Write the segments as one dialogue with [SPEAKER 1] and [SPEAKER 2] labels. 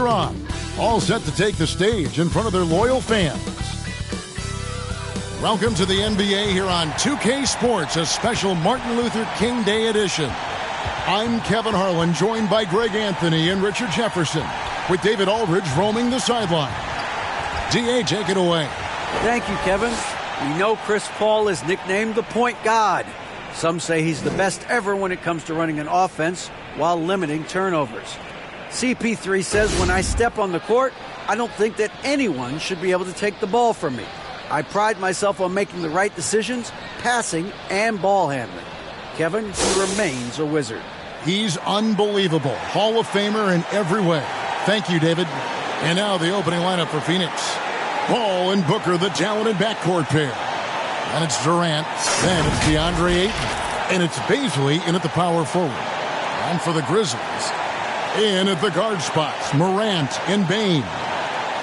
[SPEAKER 1] are on, all set to take the stage in front of their loyal fans. Welcome to the NBA here on 2K Sports, a special Martin Luther King Day edition. I'm Kevin Harlan, joined by Greg Anthony and Richard Jefferson, with David Aldridge roaming the sideline. D.A., take it away.
[SPEAKER 2] Thank you, Kevin. We know Chris Paul is nicknamed the Point God. Some say he's the best ever when it comes to running an offense while limiting turnovers. CP3 says, when I step on the court, I don't think that anyone should be able to take the ball from me. I pride myself on making the right decisions, passing and ball handling. Kevin, he remains a wizard.
[SPEAKER 1] He's unbelievable. Hall of Famer in every way. Thank you, David. And now the opening lineup for Phoenix. Paul and Booker, the talented backcourt pair. And it's Durant. Then it's DeAndre Ayton. And it's Bazley in at the power forward. And for the Grizzlies, in at the guard spots, Morant and Bane.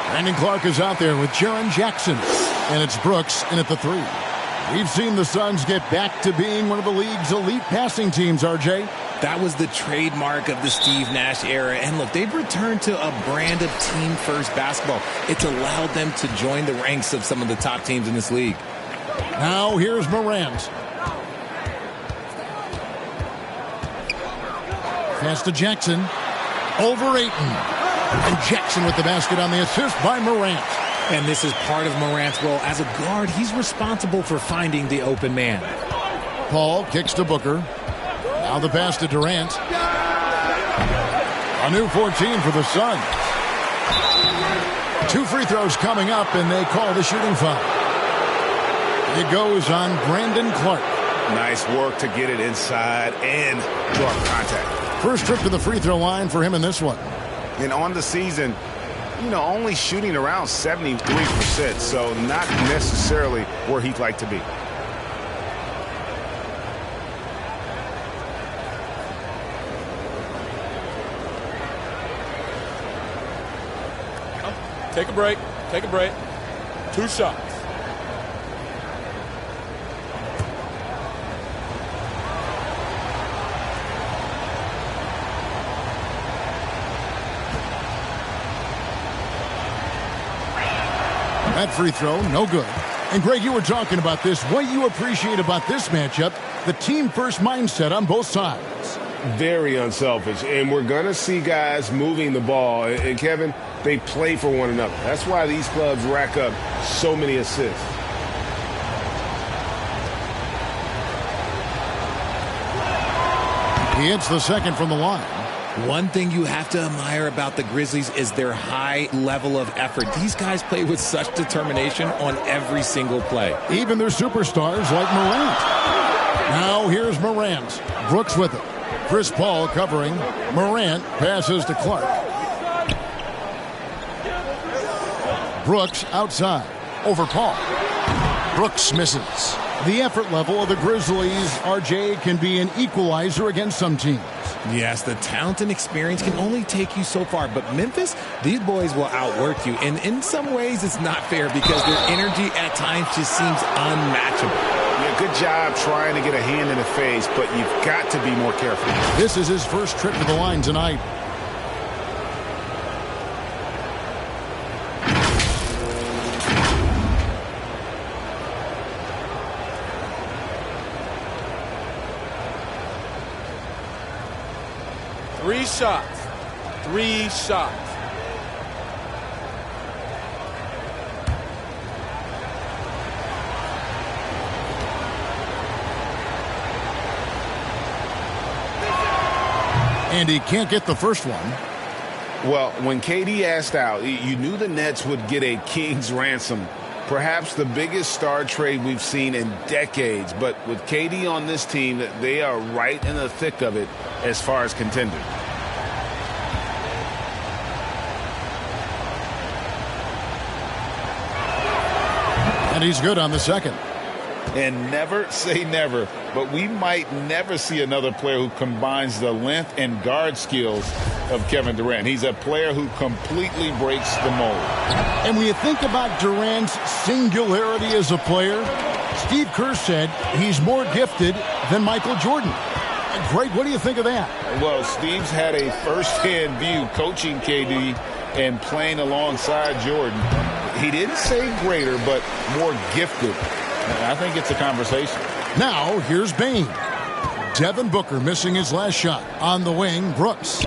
[SPEAKER 1] Brandon Clark is out there with Jaren Jackson. And it's Brooks in at the 3. We've seen the Suns get back to being one of the league's elite passing teams, RJ.
[SPEAKER 3] That was the trademark of the Steve Nash era. And look, they've returned to a brand of team-first basketball. It's allowed them to join the ranks of some of the top teams in this league.
[SPEAKER 1] Now here's Morant. Pass to Jackson. Over Ayton. And Jackson with the basket on the assist by Morant.
[SPEAKER 3] And this is part of Morant's role. As a guard, he's responsible for finding the open man.
[SPEAKER 1] Paul kicks to Booker. Now the pass to Durant. A new 14 for the Suns. 2 free throws coming up, and they call the shooting foul. It goes on Brandon Clark.
[SPEAKER 4] Nice work to get it inside and draw contact.
[SPEAKER 1] First trip to the free throw line for him in this one.
[SPEAKER 4] And on the season, only shooting around 73%, so not necessarily where he'd like to be.
[SPEAKER 5] Take a break. Take a break. 2 shots.
[SPEAKER 1] That free throw, no good. And Greg, you were talking about this. What you appreciate about this matchup, the team-first mindset on both sides.
[SPEAKER 6] Very unselfish. And we're going to see guys moving the ball. And Kevin, they play for one another. That's why these clubs rack up so many assists.
[SPEAKER 1] He hits the second from the line.
[SPEAKER 3] One thing you have to admire about the Grizzlies is their high level of effort. These guys play with such determination on every single play.
[SPEAKER 1] Even their superstars like Morant. Now here's Morant. Brooks with it. Chris Paul covering. Morant passes to Clark. Brooks outside. Over Paul. Brooks misses. The effort level of the Grizzlies, RJ, can be an equalizer against some teams.
[SPEAKER 3] Yes, the talent and experience can only take you so far. But Memphis, these boys will outwork you. And in some ways, it's not fair because their energy at times just seems unmatchable.
[SPEAKER 4] Yeah, good job trying to get a hand in the face, but you've got to be more careful.
[SPEAKER 1] This is his first trip to the line tonight.
[SPEAKER 5] Three shots. 3 shots.
[SPEAKER 1] And he can't get the first one.
[SPEAKER 4] Well, when KD asked out, you knew the Nets would get a king's ransom. Perhaps the biggest star trade we've seen in decades. But with KD on this team, they are right in the thick of it as far as contenders.
[SPEAKER 1] And he's good on the second.
[SPEAKER 4] And never say never, but we might never see another player who combines the length and guard skills of Kevin Durant. He's a player who completely breaks the mold.
[SPEAKER 1] And when you think about Durant's singularity as a player, Steve Kerr said he's more gifted than Michael Jordan. Greg, what do you think of that?
[SPEAKER 4] Well, Steve's had a first-hand view coaching KD and playing alongside Jordan. He didn't say greater, but more gifted. I think it's a conversation.
[SPEAKER 1] Now, here's Bane. Devin Booker missing his last shot. On the wing, Brooks.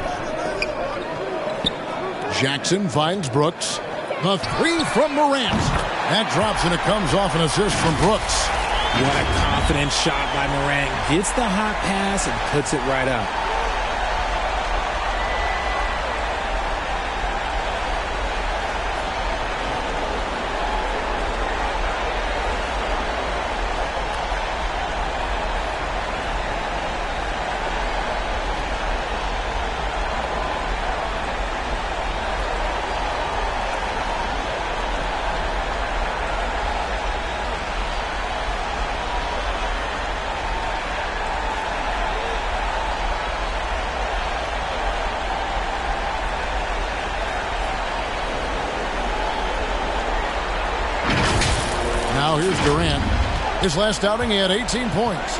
[SPEAKER 1] Jackson finds Brooks. The three from Morant. That drops and it comes off an assist from Brooks.
[SPEAKER 3] What a confident shot by Morant. Gets the hot pass and puts it right up.
[SPEAKER 1] Now here's Durant. His last outing, he had 18 points.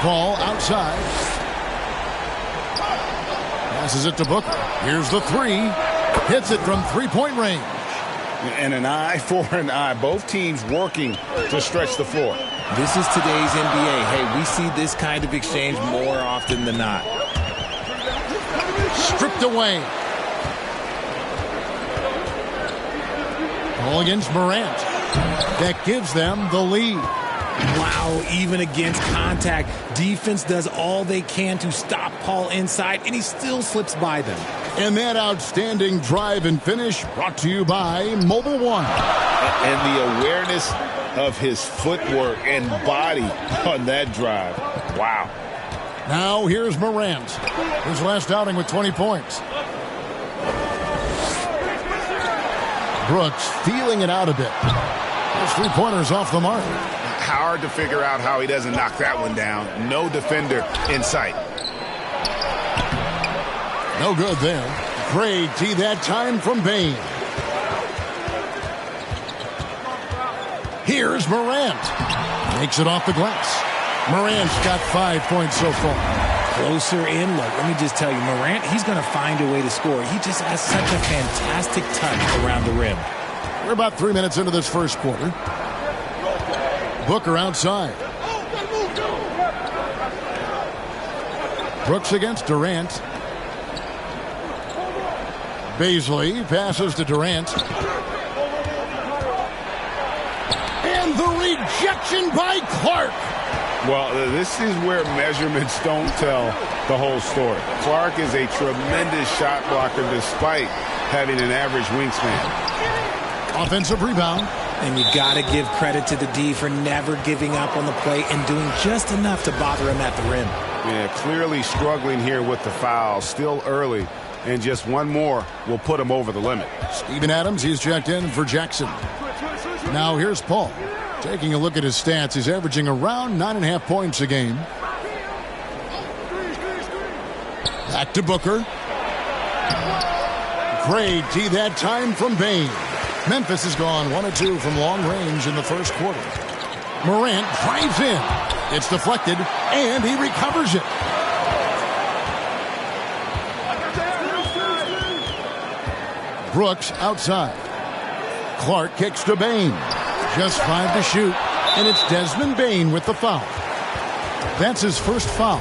[SPEAKER 1] Paul outside. Passes it to Booker. Here's the three. Hits it from three-point range.
[SPEAKER 4] And an eye for an eye. Both teams working to stretch the floor.
[SPEAKER 3] This is today's NBA. Hey, we see this kind of exchange more often than not.
[SPEAKER 1] Stripped away. Ball against Morant. That gives them the lead.
[SPEAKER 3] Wow, even against contact, defense does all they can to stop Paul inside, and he still slips by them.
[SPEAKER 1] And that outstanding drive and finish brought to you by Mobile One.
[SPEAKER 4] And the awareness of his footwork and body on that drive. Wow.
[SPEAKER 1] Now here's Morant. His last outing with 20 points. Brooks feeling it out a bit. Those three-pointers off the mark.
[SPEAKER 4] Hard to figure out how he doesn't knock that one down. No defender in sight.
[SPEAKER 1] No good there. Great tee that time from Bane. Here's Morant. Makes it off the glass. Morant's got 5 points so far.
[SPEAKER 3] Closer in look. Let me just tell you, Morant, he's going to find a way to score. He just has such a fantastic touch around the rim.
[SPEAKER 1] We're about 3 minutes into this first quarter. Booker outside. Brooks against Durant. Beasley passes to Durant. And the rejection by Clark.
[SPEAKER 4] Well, this is where measurements don't tell the whole story. Clark is a tremendous shot blocker despite having an average wingspan.
[SPEAKER 1] Offensive rebound.
[SPEAKER 3] And you got to give credit to the D for never giving up on the play and doing just enough to bother him at the rim.
[SPEAKER 4] Yeah, clearly struggling here with the foul. Still early, and just one more will put him over the limit.
[SPEAKER 1] Steven Adams, he's checked in for Jackson. Now here's Paul. Taking a look at his stats, he's averaging around 9.5 points a game. Back to Booker. Great tee that time from Bane. Memphis has gone 1 of 2 from long range in the first quarter. Morant drives in. It's deflected, and he recovers it. Brooks outside. Clark kicks to Bane. Just 5 to shoot, and it's Desmond Bane with the foul. That's his first foul.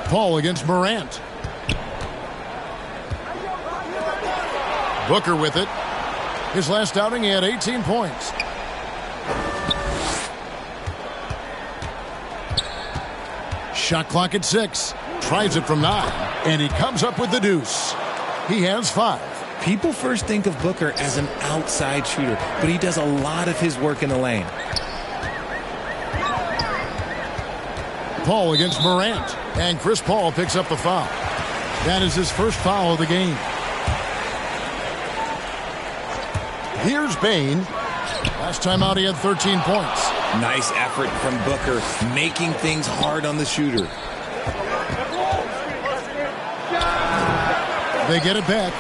[SPEAKER 1] Paul against Morant. Booker with it. His last outing, he had 18 points. Shot clock at 6. Tries it from 9. And he comes up with the deuce. He has 5.
[SPEAKER 3] People first think of Booker as an outside shooter, but he does a lot of his work in the lane.
[SPEAKER 1] Paul against Morant. And Chris Paul picks up the foul. That is his first foul of the game. Here's Bane. Last time out he had 13 points.
[SPEAKER 3] Nice effort from Booker, making things hard on the shooter.
[SPEAKER 1] They get it back.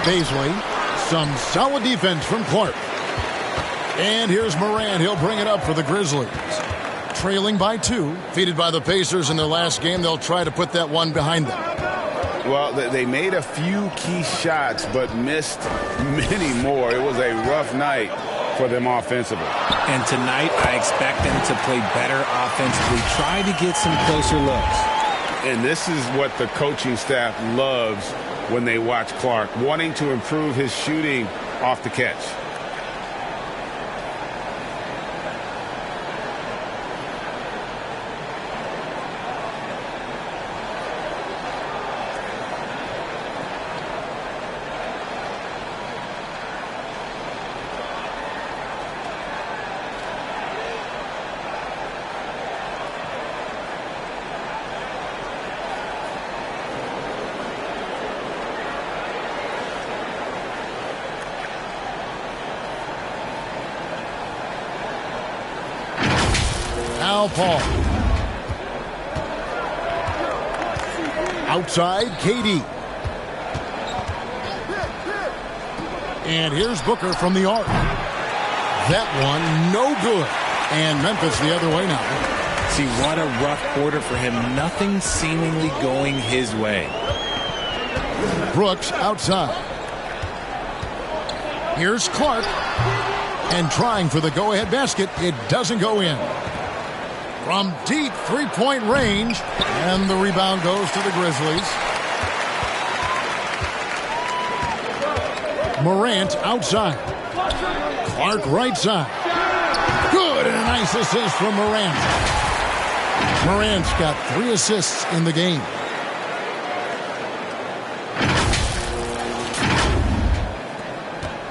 [SPEAKER 1] Beasley. Some solid defense from Clark. And here's Morant. He'll bring it up for the Grizzlies. trailing by 2. Defeated by the Pacers in their last game, they'll try to put that one behind them.
[SPEAKER 4] Well, they made a few key shots, but missed many more. It was a rough night for them offensively.
[SPEAKER 3] And tonight, I expect them to play better offensively. Try to get some closer looks.
[SPEAKER 4] And this is what the coaching staff loves when they watch Clark, wanting to improve his shooting off the catch.
[SPEAKER 1] Now Paul. Outside, KD. And here's Booker from the arc. That one, no good. And Memphis the other way now.
[SPEAKER 3] See, what a rough quarter for him. Nothing seemingly going his way.
[SPEAKER 1] Brooks outside. Here's Clark. And trying for the go-ahead basket. It doesn't go in. From deep three-point range. And the rebound goes to the Grizzlies. Morant outside. Clark right side. Good, and a nice assist from Morant. Morant's got 3 assists in the game.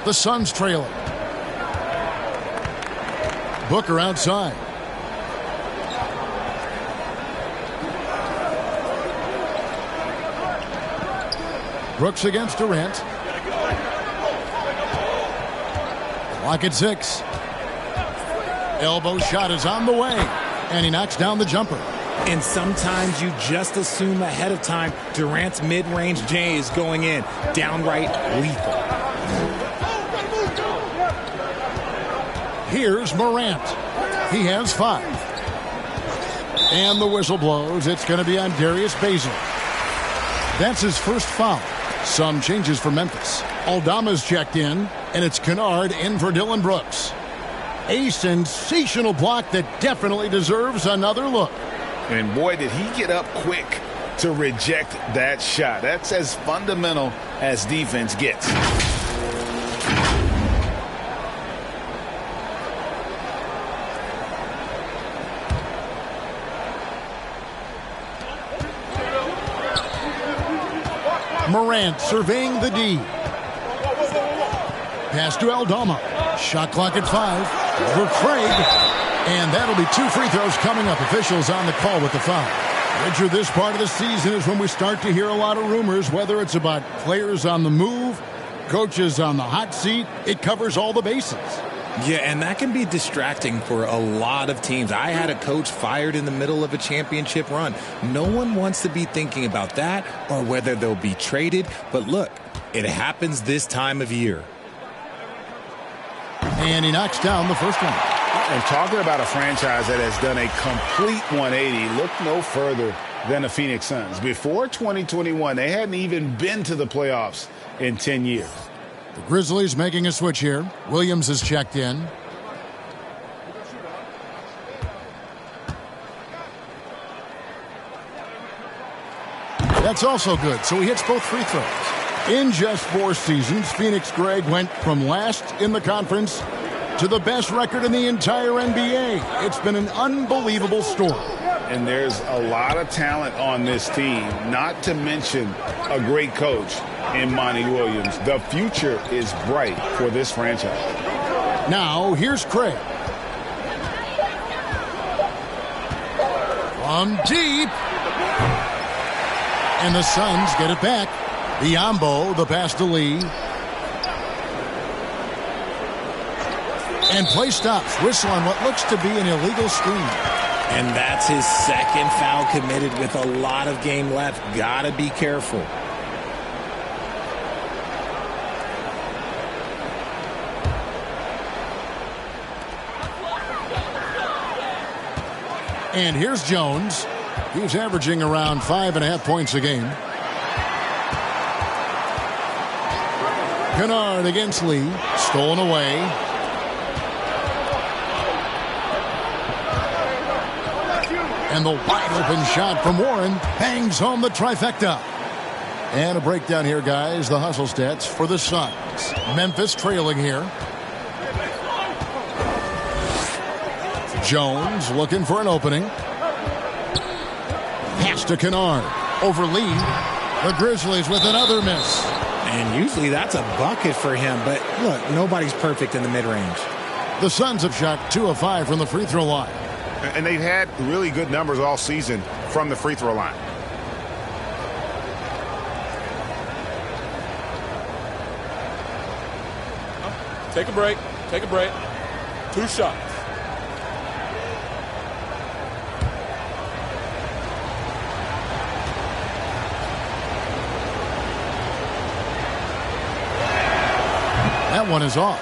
[SPEAKER 1] The Suns trailing. Booker outside. Brooks against Durant. Clock at 6. Elbow shot is on the way. And he knocks down the jumper.
[SPEAKER 3] And sometimes you just assume ahead of time Durant's mid-range J is going in. Downright lethal.
[SPEAKER 1] Here's Morant. He has 5. And the whistle blows. It's going to be on Darius Bazley. That's his first foul. Some changes for Memphis. Aldama's checked in, and it's Kennard in for Dillon Brooks. A sensational block that definitely deserves another look.
[SPEAKER 4] And boy, did he get up quick to reject that shot. That's as fundamental as defense gets.
[SPEAKER 1] Morant surveying the D. Pass to Aldama. Shot clock at 5. For Craig. And that'll be 2 free throws coming up. Officials on the call with the foul. Richard, this part of the season is when we start to hear a lot of rumors, whether it's about players on the move, coaches on the hot seat. It covers all the bases.
[SPEAKER 3] Yeah, and that can be distracting for a lot of teams. I had a coach fired in the middle of a championship run. No one wants to be thinking about that or whether they'll be traded. But look, it happens this time of year.
[SPEAKER 1] And he knocks down the first one.
[SPEAKER 4] And talking about a franchise that has done a complete 180, look no further than the Phoenix Suns. Before 2021, they hadn't even been to the playoffs in 10 years.
[SPEAKER 1] The Grizzlies making a switch here. Williams is checked in. That's also good, so he hits both free throws. In just 4 seasons, Phoenix, Greg, went from last in the conference to the best record in the entire NBA. It's been an unbelievable story.
[SPEAKER 4] And there's a lot of talent on this team, not to mention a great coach in Monty Williams. The future is bright for this franchise.
[SPEAKER 1] Now, here's Craig. From deep. And the Suns get it back. Biyombo, the pass to Lee. And play stops. Whistle on what looks to be an illegal screen.
[SPEAKER 3] And that's his second foul committed with a lot of game left. Gotta be careful.
[SPEAKER 1] And here's Jones. He's averaging around 5.5 points a game. Kennard against Lee. Stolen away. And the wide open shot from Warren hangs home the trifecta. And a breakdown here, guys. The hustle stats for the Suns. Memphis trailing here. Jones looking for an opening. Pass to Kennard. Over Lee. The Grizzlies with another miss.
[SPEAKER 3] And usually that's a bucket for him. But look, nobody's perfect in the mid-range.
[SPEAKER 1] The Suns have shot 2 of 5 from the free throw line.
[SPEAKER 7] And they've had really good numbers all season from the free throw line.
[SPEAKER 5] Take a break. Take a break. 2 shots.
[SPEAKER 1] That one is off.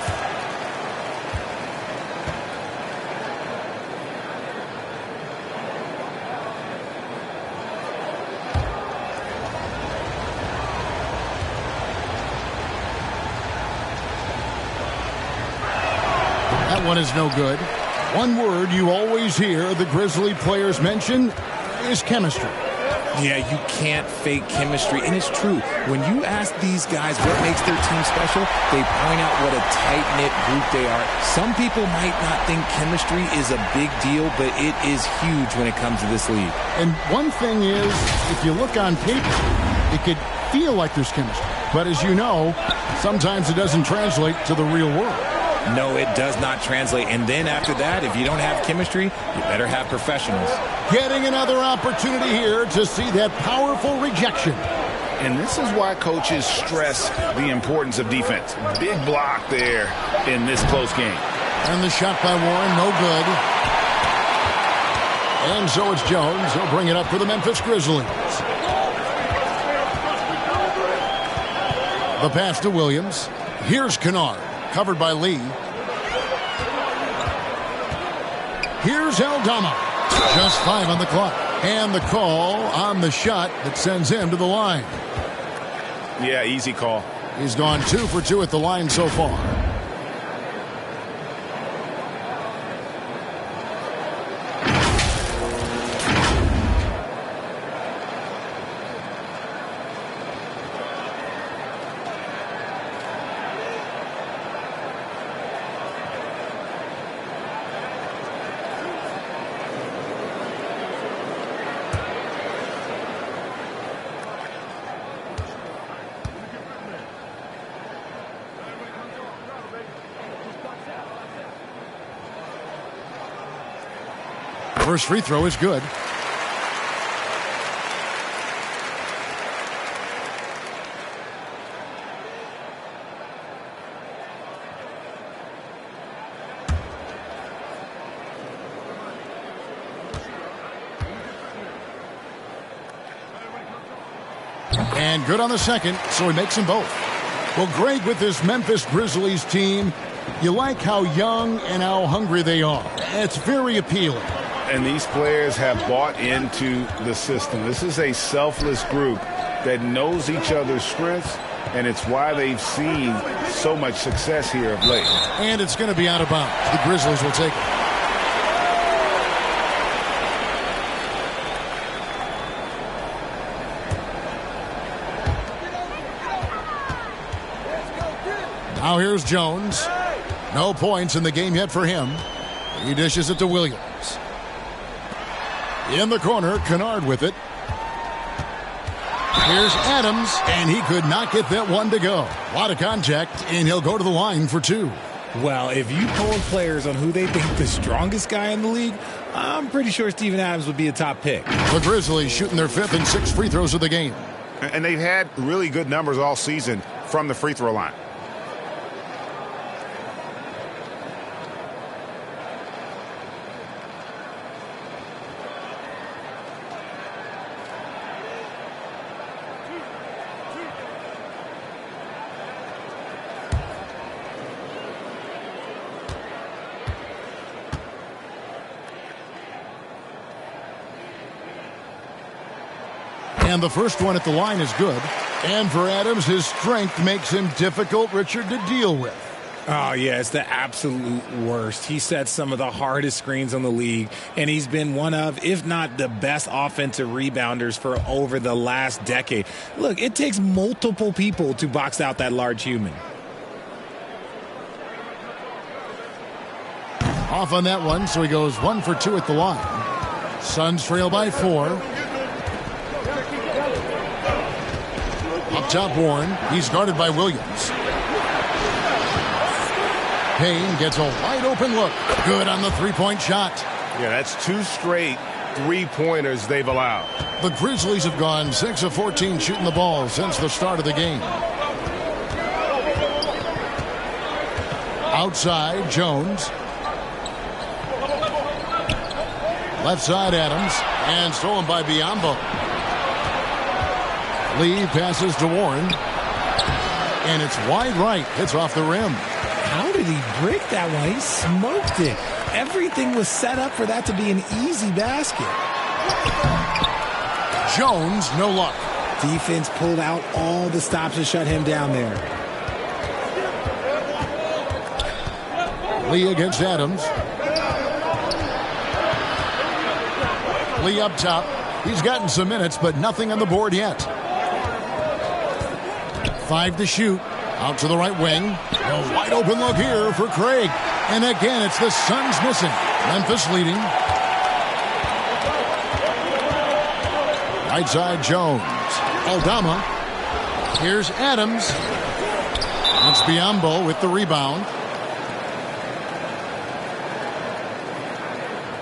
[SPEAKER 1] That one is no good. One word you always hear the Grizzly players mention is chemistry.
[SPEAKER 3] Yeah, you can't fake chemistry. And it's true. When you ask these guys what makes their team special, they point out what a tight-knit group they are. Some people might not think chemistry is a big deal, but it is huge when it comes to this league.
[SPEAKER 1] And one thing is, if you look on paper, it could feel like there's chemistry. But as you know, sometimes it doesn't translate to the real world.
[SPEAKER 3] No, it does not translate. And then after that, if you don't have chemistry, you better have professionals.
[SPEAKER 1] Getting another opportunity here to see that powerful rejection.
[SPEAKER 4] And this is why coaches stress the importance of defense. Big block there in this close game.
[SPEAKER 1] And the shot by Warren, no good. And so it's Jones. He'll bring it up for the Memphis Grizzlies. The pass to Williams. Here's Kennard. Covered by Lee. Here's Aldama. Just 5 on the clock. And the call on the shot that sends him to the line.
[SPEAKER 7] Yeah, easy call.
[SPEAKER 1] He's gone 2 for 2 at the line so far. First free throw is good. And good on the second, so he makes them both. Well, Greg, with this Memphis Grizzlies team, you like how young and how hungry they are. It's very appealing.
[SPEAKER 4] And these players have bought into the system. This is a selfless group that knows each other's strengths, and it's why they've seen so much success here of late.
[SPEAKER 1] And it's going to be out of bounds. The Grizzlies will take it. Now here's Jones. No points in the game yet for him. He dishes it to Williams. In the corner, Kennard with it. Here's Adams, and he could not get that one to go. A lot of contact, and he'll go to the line for 2.
[SPEAKER 3] Well, if you poll players on who they think the strongest guy in the league, I'm pretty sure Steven Adams would be a top pick.
[SPEAKER 1] The Grizzlies shooting their 5th and 6th free throws of the game.
[SPEAKER 7] And they've had really good numbers all season from the free throw line.
[SPEAKER 1] And the first one at the line is good. And for Adams, his strength makes him difficult, Richard, to deal with.
[SPEAKER 3] Oh, yeah, it's the absolute worst. He set some of the hardest screens in the league, and he's been one of, if not the best offensive rebounders for over the last decade. Look, it takes multiple people to box out that large human.
[SPEAKER 1] Off on that one, so he goes 1 for 2 at the line. Suns trail by 4. Up top, Warren. He's guarded by Williams. Payne gets a wide-open look. Good on the three-point shot.
[SPEAKER 6] Yeah, that's 2 straight three-pointers they've allowed.
[SPEAKER 1] The Grizzlies have gone 6 of 14 shooting the ball since the start of the game. Outside, Jones. Left side, Adams. And stolen by Biyombo. Lee passes to Warren. And it's wide right. Hits off the rim.
[SPEAKER 3] How did he break that one? He smoked it. Everything was set up for that to be an easy basket.
[SPEAKER 1] Jones, no luck.
[SPEAKER 3] Defense pulled out all the stops to shut him down there.
[SPEAKER 1] Lee against Adams. Lee up top. He's gotten some minutes, but nothing on the board yet. 5 to shoot. Out to the right wing. A wide open look here for Craig. And again, it's the Suns missing. Memphis leading. Right side, Jones. Aldama. Here's Adams. It's Biyombo with the rebound.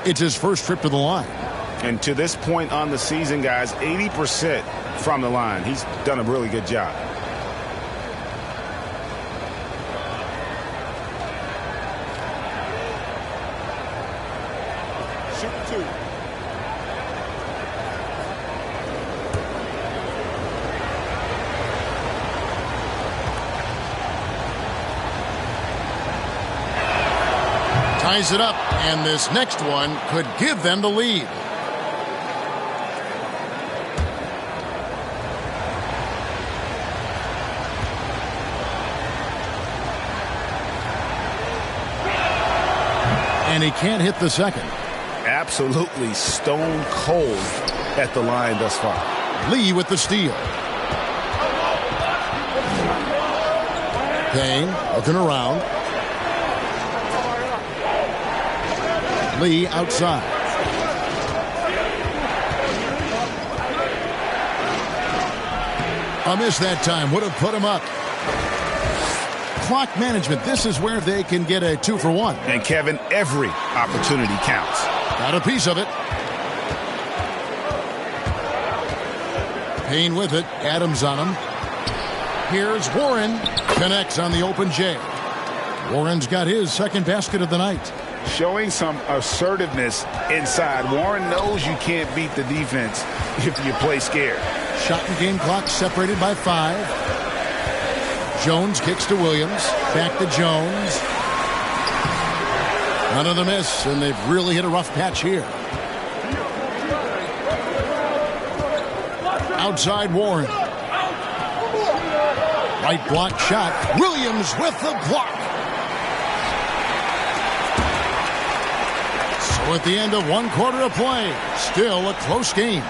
[SPEAKER 1] It's his first trip to the line.
[SPEAKER 6] And to this point on the season, guys, 80% from the line. He's done a really good job.
[SPEAKER 1] Ties it up, and this next one could give them the lead. And he can't hit the second.
[SPEAKER 6] Absolutely stone cold at the line thus far.
[SPEAKER 1] Lee with the steal. Payne looking around. Lee outside. A miss that time would have put him up. Clock management. This is where they can get a 2 for 1.
[SPEAKER 6] And Kevin, every opportunity counts.
[SPEAKER 1] Got a piece of it. Payne with it. Adams on him. Here's Warren. Connects on the open J. Warren's got his second basket of the night.
[SPEAKER 6] Showing some assertiveness inside. Warren knows you can't beat the defense if you play scared.
[SPEAKER 1] Shot and game clock separated by 5. Jones kicks to Williams. Back to Jones. Another miss, and they've really hit a rough patch here. Outside Warren. Right block shot. Williams with the block. So at the end of 1 quarter of play, still a close game.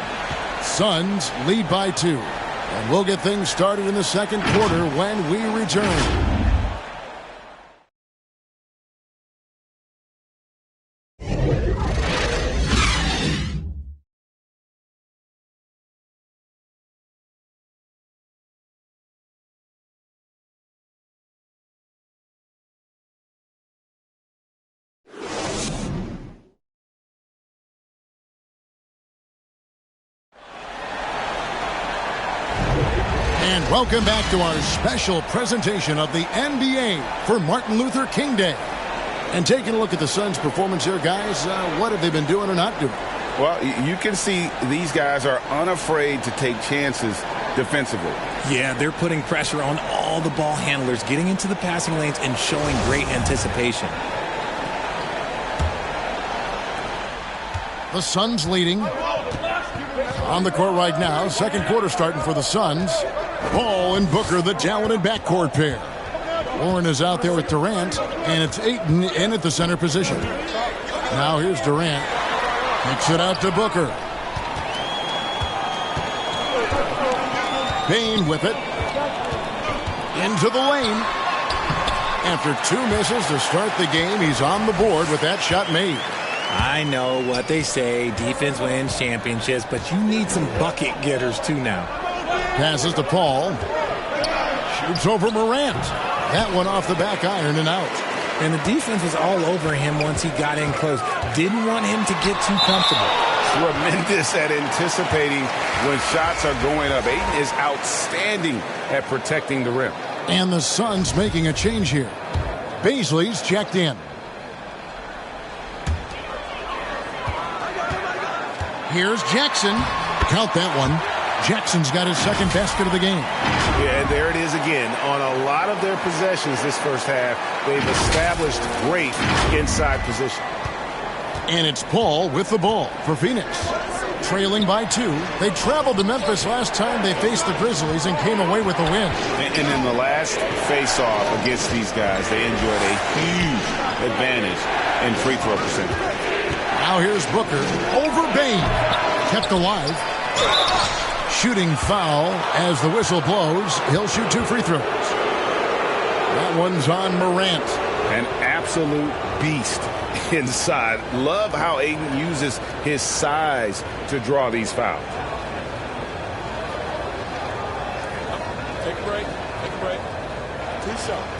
[SPEAKER 1] Suns lead by 2. And we'll get things started in the second quarter when we return. And welcome back to our special presentation of the NBA for Martin Luther King Day. And taking a look at the Suns' performance here, guys, what have they been doing or not doing?
[SPEAKER 6] Well, you can see these guys are unafraid to take chances defensively.
[SPEAKER 3] Yeah, they're putting pressure on all the ball handlers, getting into the passing lanes and showing great anticipation.
[SPEAKER 1] The Suns leading. On the court right now, second quarter starting for the Suns. Paul and Booker, the talented backcourt pair. Warren is out there with Durant, and it's Ayton in at the center position. Now here's Durant. Kicks it out to Booker. Bain with it. Into the lane. After 2 misses to start the game, he's on the board with that shot made.
[SPEAKER 3] I know what they say, defense wins championships, but you need some bucket getters too now.
[SPEAKER 1] Passes to Paul. Shoots over Morant. That one off the back iron and out.
[SPEAKER 3] And the defense was all over him once he got in close. Didn't want him to get too comfortable.
[SPEAKER 4] Tremendous at anticipating when shots are going up. Ayton is outstanding at protecting the rim.
[SPEAKER 1] And the Suns making a change here. Baisley's checked in. Here's Jackson. Count that one. Jackson's got his second basket of the game.
[SPEAKER 4] Yeah, and there it is again. On a lot of their possessions this first half, they've established great inside position.
[SPEAKER 1] And it's Paul with the ball for Phoenix. Trailing by 2. They traveled to Memphis last time they faced the Grizzlies and came away with the win.
[SPEAKER 4] And in the last face-off against these guys, they enjoyed a huge advantage in free throw percentage.
[SPEAKER 1] Now here's Booker over Bain. Kept alive. Shooting foul as the whistle blows. He'll shoot 2 free throws. That one's on Morant.
[SPEAKER 4] An absolute beast inside. Love how Ayton uses his size to draw these fouls.
[SPEAKER 5] Take a break. Take a break. 2 shots.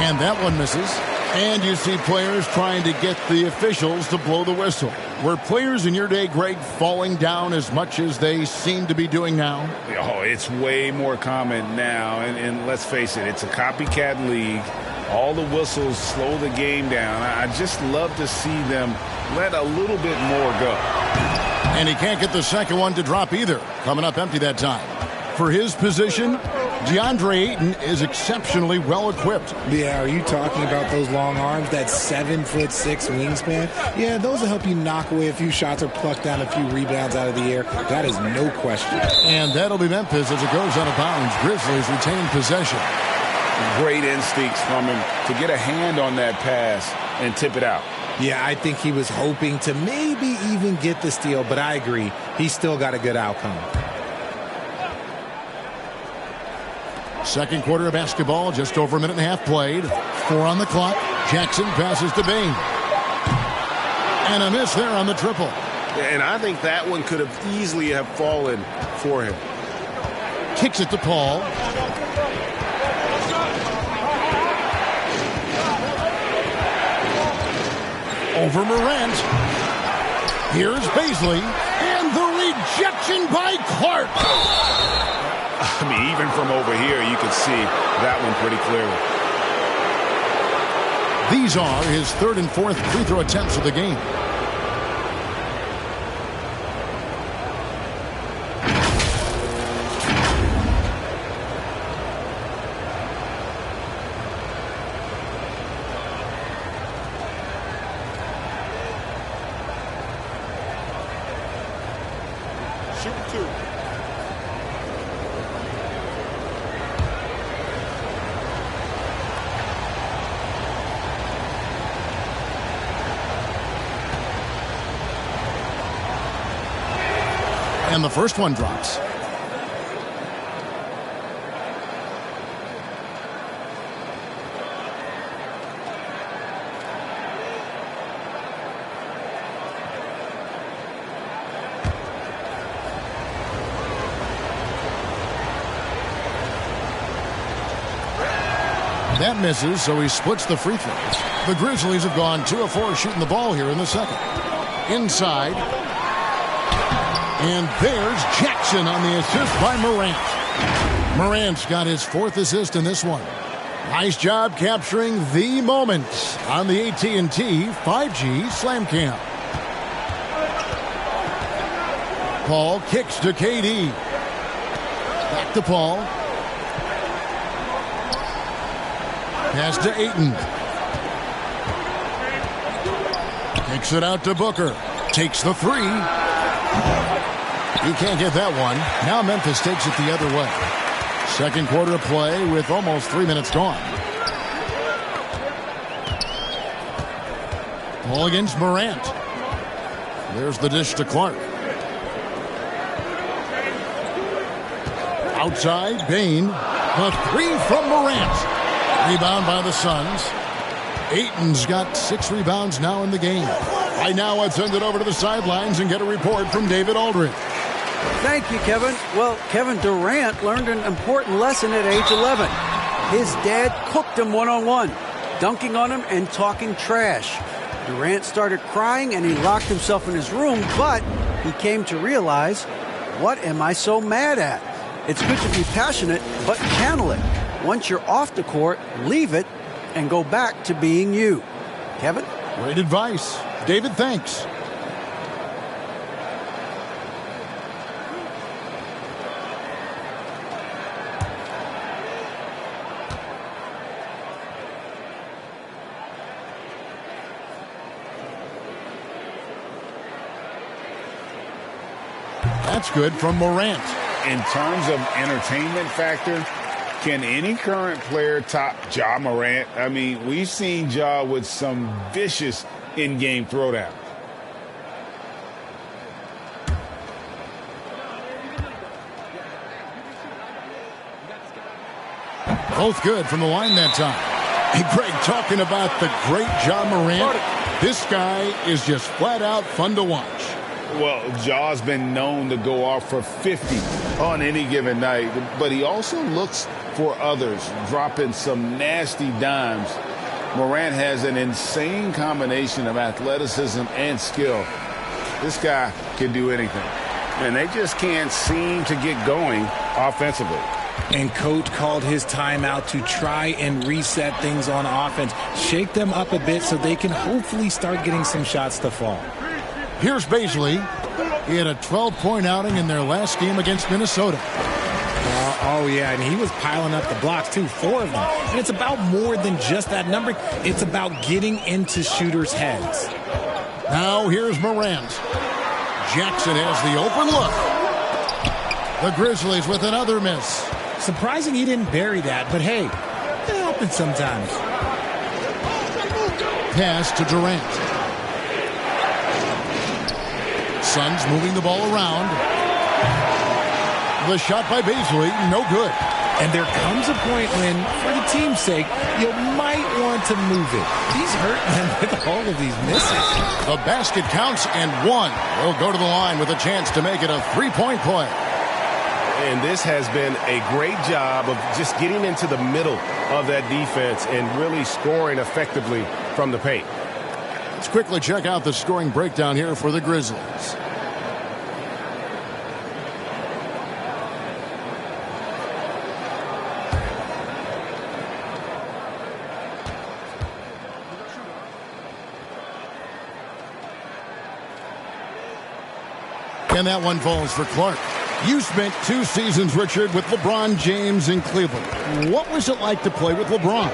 [SPEAKER 1] And that one misses. And you see players trying to get the officials to blow the whistle. Were players in your day, Greg, falling down as much as they seem to be doing now?
[SPEAKER 4] Oh, it's way more common now. And let's face it, it's a copycat league. All the whistles slow the game down. I just love to see them let a little bit more go.
[SPEAKER 1] And he can't get the second one to drop either. Coming up empty that time. For his position, DeAndre Ayton is exceptionally well equipped.
[SPEAKER 3] Yeah, are you talking about those long arms, that 7'6" wingspan? Yeah, those will help you knock away a few shots or pluck down a few rebounds out of the air. That is no question.
[SPEAKER 1] And that'll be Memphis as it goes out of bounds. Grizzlies retain possession.
[SPEAKER 4] Great instincts from him to get a hand on that pass and tip it out.
[SPEAKER 3] Yeah, I think he was hoping to maybe even get the steal, but I agree. He's still got a good outcome.
[SPEAKER 1] Second quarter of basketball, just over a minute and a half played. 4 on the clock. Jackson passes to Bain. And a miss there on the triple.
[SPEAKER 4] And I think that one could have easily have fallen for him.
[SPEAKER 1] Kicks it to Paul. Over Morant. Here's Baisley. And the rejection by Clark.
[SPEAKER 4] I mean, even from over here, you can see that one pretty clearly.
[SPEAKER 1] These are his 3rd and 4th free throw attempts of the game.
[SPEAKER 5] Shoot 2.
[SPEAKER 1] And the first one drops. That misses, so he splits the free throws. The Grizzlies have gone 2 of 4 shooting the ball here in the second. Inside. And there's Jackson on the assist by Morant. Morant's got his 4th assist in this one. Nice job capturing the moment on the AT&T 5G Slam Cam. Paul kicks to KD. Back to Paul. Pass to Ayton. Kicks it out to Booker. Takes the three. He can't get that one. Now Memphis takes it the other way. Second quarter play with almost 3 minutes gone. Ball against Morant. There's the dish to Clark. Outside, Bain. The three from Morant. Rebound by the Suns. Ayton's got 6 rebounds now in the game. Right now, let's send it over to the sidelines and get a report from David Aldridge.
[SPEAKER 2] Thank you, Kevin. Well, Kevin Durant learned an important lesson at age 11. His dad cooked him one-on-one, dunking on him and talking trash. Durant started crying and he locked himself in his room, but he came to realize, what am I so mad at? It's good to be passionate, but channel it. Once you're off the court, leave it and go back to being you. Kevin?
[SPEAKER 1] Great advice. David, thanks. That's good from Morant.
[SPEAKER 4] In terms of entertainment factor, can any current player top Ja Morant? I mean, we've seen Ja with some vicious in-game throwdown.
[SPEAKER 1] Both good from the line that time. Hey, Greg, talking about the great Ja Morant, this guy is just flat out fun to watch.
[SPEAKER 4] Well, Ja's been known to go off for 50 on any given night, but he also looks for others, dropping some nasty dimes. Morant has an insane combination of athleticism and skill. This guy can do anything, and they just can't seem to get going offensively.
[SPEAKER 3] And coach called his timeout to try and reset things on offense, shake them up a bit so they can hopefully start getting some shots to fall.
[SPEAKER 1] Here's Baisley. He had a 12-point outing in their last game against Minnesota.
[SPEAKER 3] Oh, yeah, and he was piling up the blocks, too, 4 of them. And it's about more than just that number. It's about getting into shooters' heads.
[SPEAKER 1] Now here's Morant. Jackson has the open look. The Grizzlies with another miss.
[SPEAKER 3] Surprising he didn't bury that, but hey, it happens sometimes.
[SPEAKER 1] Pass to Durant. Suns moving the ball around. The shot by Baisley, no good.
[SPEAKER 3] And there comes a point when, for the team's sake, you might want to move it. He's hurting them with all of these misses.
[SPEAKER 1] The basket counts and one. He'll go to the line with a chance to make it a 3-point play.
[SPEAKER 6] And this has been a great job of just getting into the middle of that defense and really scoring effectively from the paint.
[SPEAKER 1] Let's quickly check out the scoring breakdown here for the Grizzlies. And that one falls for Clark. You spent 2 seasons, Richard, with LeBron James in Cleveland. What was it like to play with LeBron?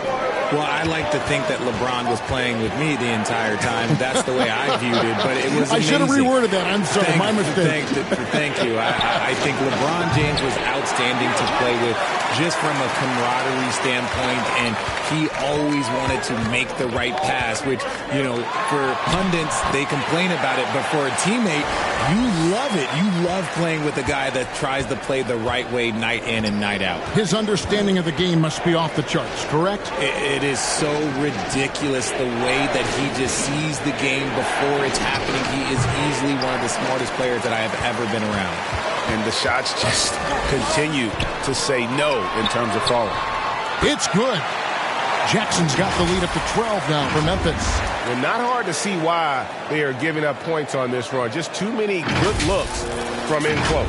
[SPEAKER 3] Well, I like to think that LeBron was playing with me the entire time. That's the way I viewed it, but it was amazing.
[SPEAKER 1] I should have reworded that. I'm sorry, my mistake.
[SPEAKER 3] Thank you. I think LeBron James was outstanding to play with just from a camaraderie standpoint, and he always wanted to make the right pass, which, you know, for pundits, they complain about it, but for a teammate, you love it. You love playing with a guy that tries to play the right way night in and night out.
[SPEAKER 1] His understanding of the game must be off the charts, correct?
[SPEAKER 3] It is so ridiculous the way that he just sees the game before it's happening. He is easily one of the smartest players that I have ever been around.
[SPEAKER 6] And the shots just continue to say no in terms of falling.
[SPEAKER 1] It's good. Jackson's got the lead up to 12 now for Memphis.
[SPEAKER 6] And not hard to see why they are giving up points on this run. Just too many good looks from in close.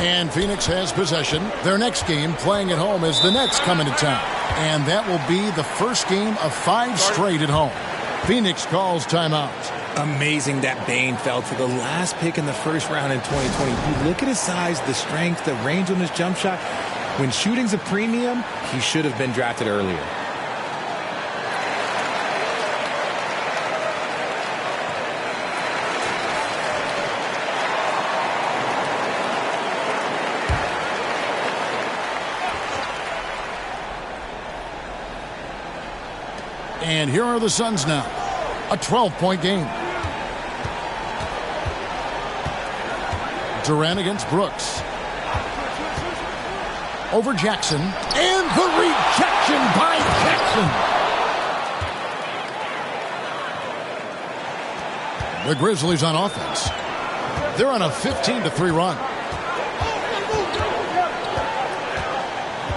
[SPEAKER 1] And Phoenix has possession. Their next game, playing at home, is the Nets coming to town. And that will be the first game of 5 straight at home. Phoenix calls timeout.
[SPEAKER 3] Amazing that Bain fell to the last pick in the first round in 2020. You look at his size, the strength, the range on his jump shot. When shooting's a premium, he should have been drafted earlier.
[SPEAKER 1] And here are the Suns now. A 12-point game. Durant against Brooks. Over Jackson. And the rejection by Jackson. The Grizzlies on offense. They're on a 15-3 run.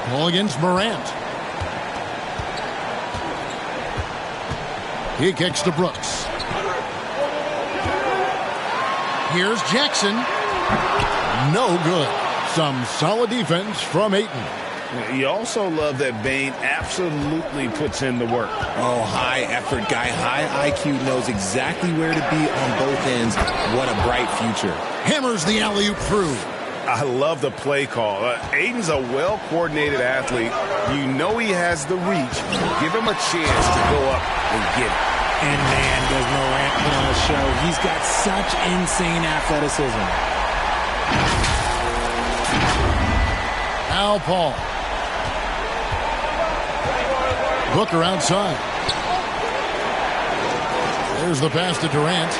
[SPEAKER 1] Ball against Morant. He kicks to Brooks. Here's Jackson. No good. Some solid defense from Ayton.
[SPEAKER 4] You also love that Bane absolutely puts in the work.
[SPEAKER 3] Oh, high effort guy, high IQ, knows exactly where to be on both ends. What a bright future.
[SPEAKER 1] Hammers the alley-oop through.
[SPEAKER 6] I love the play call. Aiden's a well-coordinated athlete. You know he has the reach. Give him a chance to go up and get it.
[SPEAKER 3] And man, does Morant put on a show. He's got such insane athleticism.
[SPEAKER 1] Al Paul. Booker outside. There's the pass to Durant.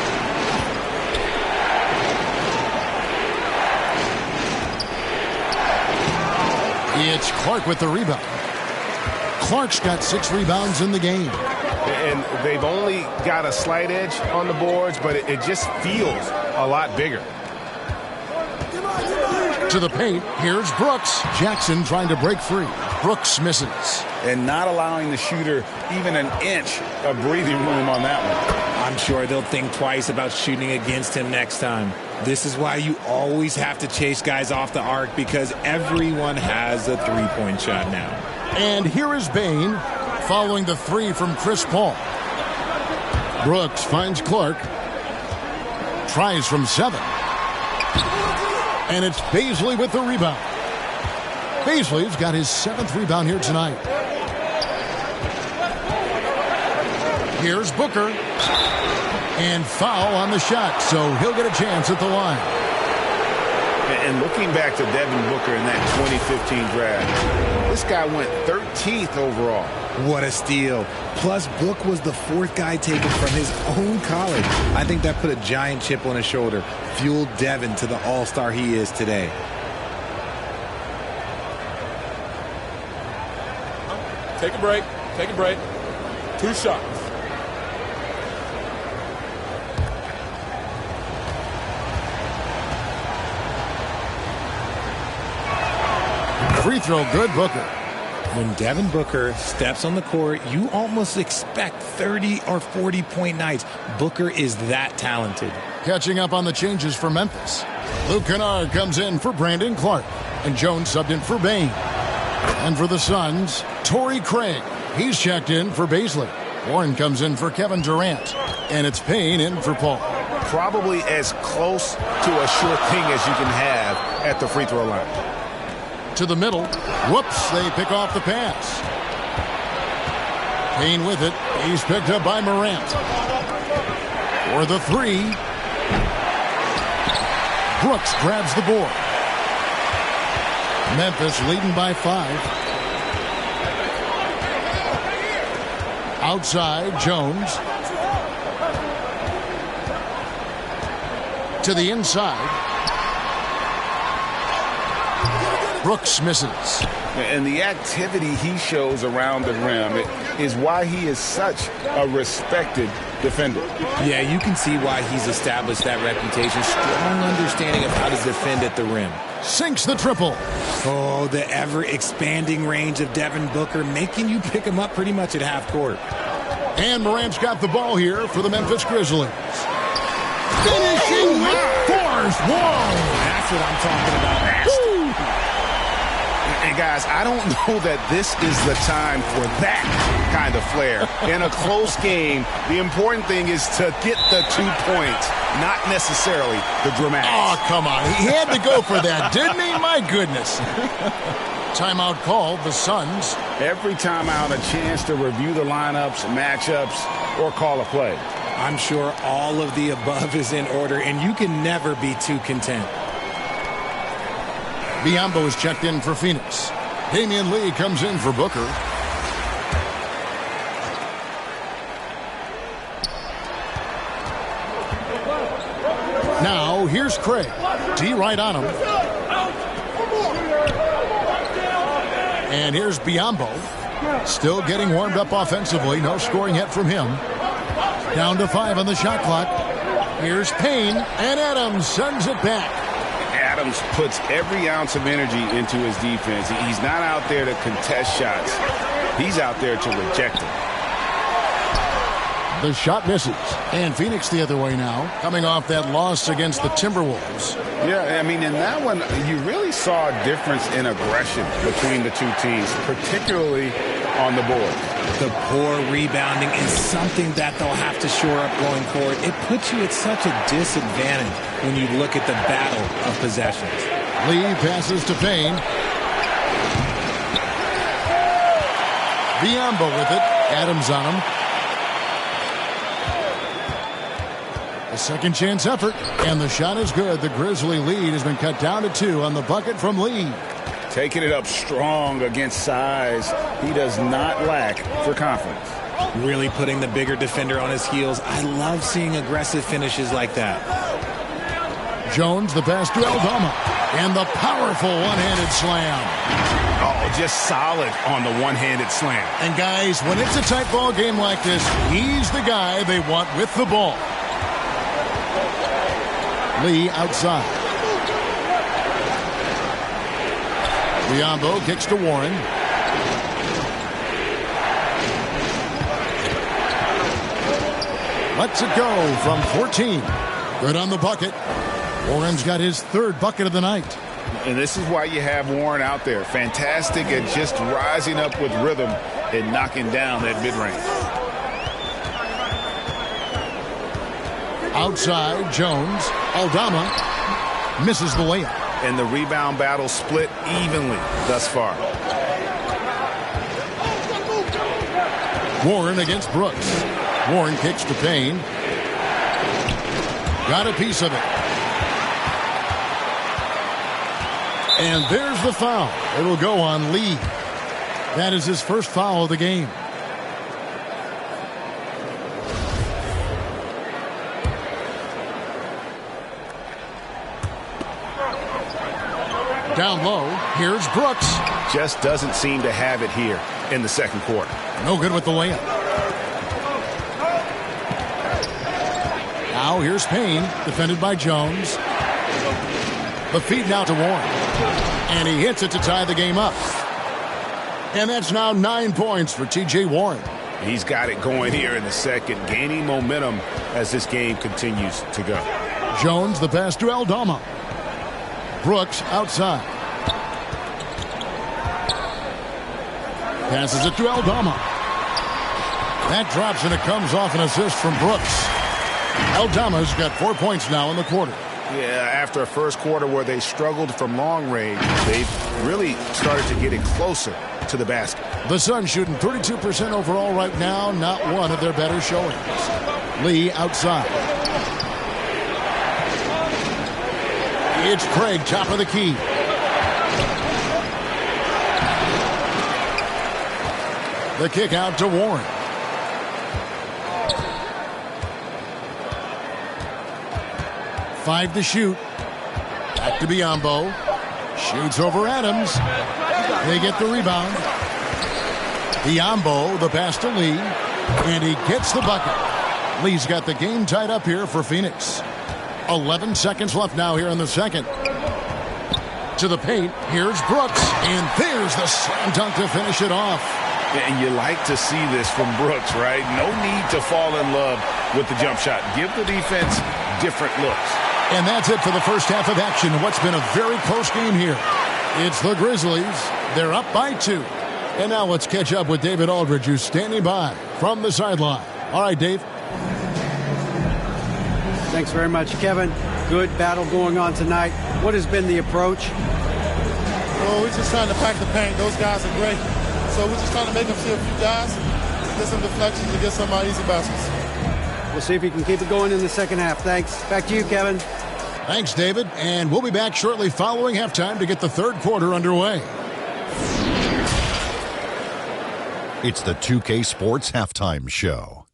[SPEAKER 1] It's Clark with the rebound. Clark's got 6 rebounds in the game.
[SPEAKER 6] And they've only got a slight edge on the boards, but it just feels a lot bigger.
[SPEAKER 1] To the paint, here's Brooks. Jackson trying to break free. Brooks misses.
[SPEAKER 4] And not allowing the shooter even an inch of breathing room on that one.
[SPEAKER 3] I'm sure they'll think twice about shooting against him next time. This is why you always have to chase guys off the arc, because everyone has a three-point shot now.
[SPEAKER 1] And here is Bane following the 3 from Chris Paul. Brooks finds Clark. Tries from 7. And it's Baisley with the rebound. Baisley's got his 7th rebound here tonight. Here's Booker. And foul on the shot, so he'll get a chance at the line.
[SPEAKER 4] And looking back to Devin Booker in that 2015 draft, this guy went 13th overall.
[SPEAKER 3] What a steal. Plus, Book was the 4th guy taken from his own college. I think that put a giant chip on his shoulder, fueled Devin to the all-star he is today.
[SPEAKER 5] Take a break. Take a break. 2 shots.
[SPEAKER 1] Free throw good, Booker.
[SPEAKER 3] When Devin Booker steps on the court, you almost expect 30 or 40-point nights. Booker is that talented.
[SPEAKER 1] Catching up on the changes for Memphis. Luke Kennard comes in for Brandon Clark. And Jones subbed in for Bane. And for the Suns, Torrey Craig. He's checked in for Baisley. Warren comes in for Kevin Durant. And it's Payne in for Paul.
[SPEAKER 6] Probably as close to a sure thing as you can have at the free throw line.
[SPEAKER 1] To the middle. Whoops, they pick off the pass. Payne with it. He's picked up by Morant. For the 3. Brooks grabs the board. Memphis leading by 5. Outside, Jones. To the inside. Brooks misses.
[SPEAKER 4] And the activity he shows around the rim is why he is such a respected defender.
[SPEAKER 3] Yeah, you can see why he's established that reputation. Strong understanding of how to defend at the rim.
[SPEAKER 1] Sinks the triple.
[SPEAKER 3] Oh, the ever-expanding range of Devin Booker, making you pick him up pretty much at half court.
[SPEAKER 1] And Morant's got the ball here for the Memphis Grizzlies. Finishing with force. Whoa!
[SPEAKER 3] That's what I'm talking about.
[SPEAKER 6] And guys, I don't know that this is the time for that kind of flair. In a close game, the important thing is to get the 2 points, not necessarily the dramatics.
[SPEAKER 1] Oh, come on. He had to go for that, didn't he? My goodness. Timeout called, the Suns.
[SPEAKER 4] Every timeout, a chance to review the lineups, matchups, or call a play.
[SPEAKER 3] I'm sure all of the above is in order, and you can never be too content.
[SPEAKER 1] Biyombo is checked in for Phoenix. Damian Lee comes in for Booker. Now, here's Craig. D right on him. And here's Biyombo. Still getting warmed up offensively. No scoring yet from him. Down to 5 on the shot clock. Here's Payne, and Adams sends it back.
[SPEAKER 6] Adams puts every ounce of energy into his defense. He's not out there to contest shots. He's out there to reject them.
[SPEAKER 1] The shot misses. And Phoenix the other way now, coming off that loss against the Timberwolves.
[SPEAKER 6] Yeah, I mean, in that one, you really saw a difference in aggression between the two teams, particularly on the board.
[SPEAKER 3] The poor rebounding is something that they'll have to shore up going forward. It puts you at such a disadvantage when you look at the battle of possessions.
[SPEAKER 1] Lee passes to Payne. Biyombo with it. Adams on him. A second chance effort, and the shot is good. The Grizzly lead has been cut down to 2 on the bucket from Lee.
[SPEAKER 6] Taking it up strong against size. He does not lack for confidence.
[SPEAKER 3] Really putting the bigger defender on his heels. I love seeing aggressive finishes like that.
[SPEAKER 1] Jones, the pass to Aldama, and the powerful one-handed slam.
[SPEAKER 6] Oh, just solid on the one-handed slam.
[SPEAKER 1] And guys, when it's a tight ball game like this, he's the guy they want with the ball. Lee outside. Biyombo kicks to Warren. Lets it go from 14. Good on the bucket. Warren's got his 3rd bucket of the night.
[SPEAKER 6] And this is why you have Warren out there. Fantastic at just rising up with rhythm and knocking down that mid-range.
[SPEAKER 1] Outside, Jones. Aldama misses the layup.
[SPEAKER 6] And the rebound battle split evenly thus far.
[SPEAKER 1] Warren against Brooks. Warren kicks to Payne. Got a piece of it. And there's the foul. It'll go on Lee. That is his first foul of the game. Down low, here's Brooks.
[SPEAKER 6] Just doesn't seem to have it here in the second quarter.
[SPEAKER 1] No good with the layup. Now here's Payne, defended by Jones. The feed now to Warren. And he hits it to tie the game up. And that's now 9 points for T.J. Warren.
[SPEAKER 6] He's got it going here in the second, gaining momentum as this game continues to go.
[SPEAKER 1] Jones, the pass to Aldama. Brooks outside. Passes it to Aldama. That drops and it comes off an assist from Brooks. Aldama's got 4 points now in the quarter.
[SPEAKER 6] Yeah, after a first quarter where they struggled from long range, they've really started to get it closer to the basket.
[SPEAKER 1] The Suns shooting 32% overall right now, not one of their better showings. Lee outside. It's Craig, top of the key. The kick out to Warren. Five to shoot. Back to Biyombo. Shoots over Adams. They get the rebound. Biyombo, the pass to Lee. And he gets the bucket. Lee's got the game tied up here for Phoenix. 11 seconds left now here in the second. To the paint. Here's Brooks. And there's the slam dunk to finish it off.
[SPEAKER 6] And you like to see this from Brooks, right? No need to fall in love with the jump shot. Give the defense different looks.
[SPEAKER 1] And that's it for the first half of action. What's been a very close game here. It's the Grizzlies. They're up by 2. And now let's catch up with David Aldridge, who's standing by from the sideline. All right, Dave.
[SPEAKER 2] Thanks very much, Kevin. Good battle going on tonight. What has been the approach?
[SPEAKER 5] Well, we're just trying to pack the paint. Those guys are great. So we're just trying to make them see a few guys, get some deflections, and get some easy baskets.
[SPEAKER 2] We'll see if he can keep it going in the second half. Thanks. Back to you, Kevin.
[SPEAKER 1] Thanks, David. And we'll be back shortly following halftime to get the third quarter underway.
[SPEAKER 8] It's the 2K Sports Halftime Show.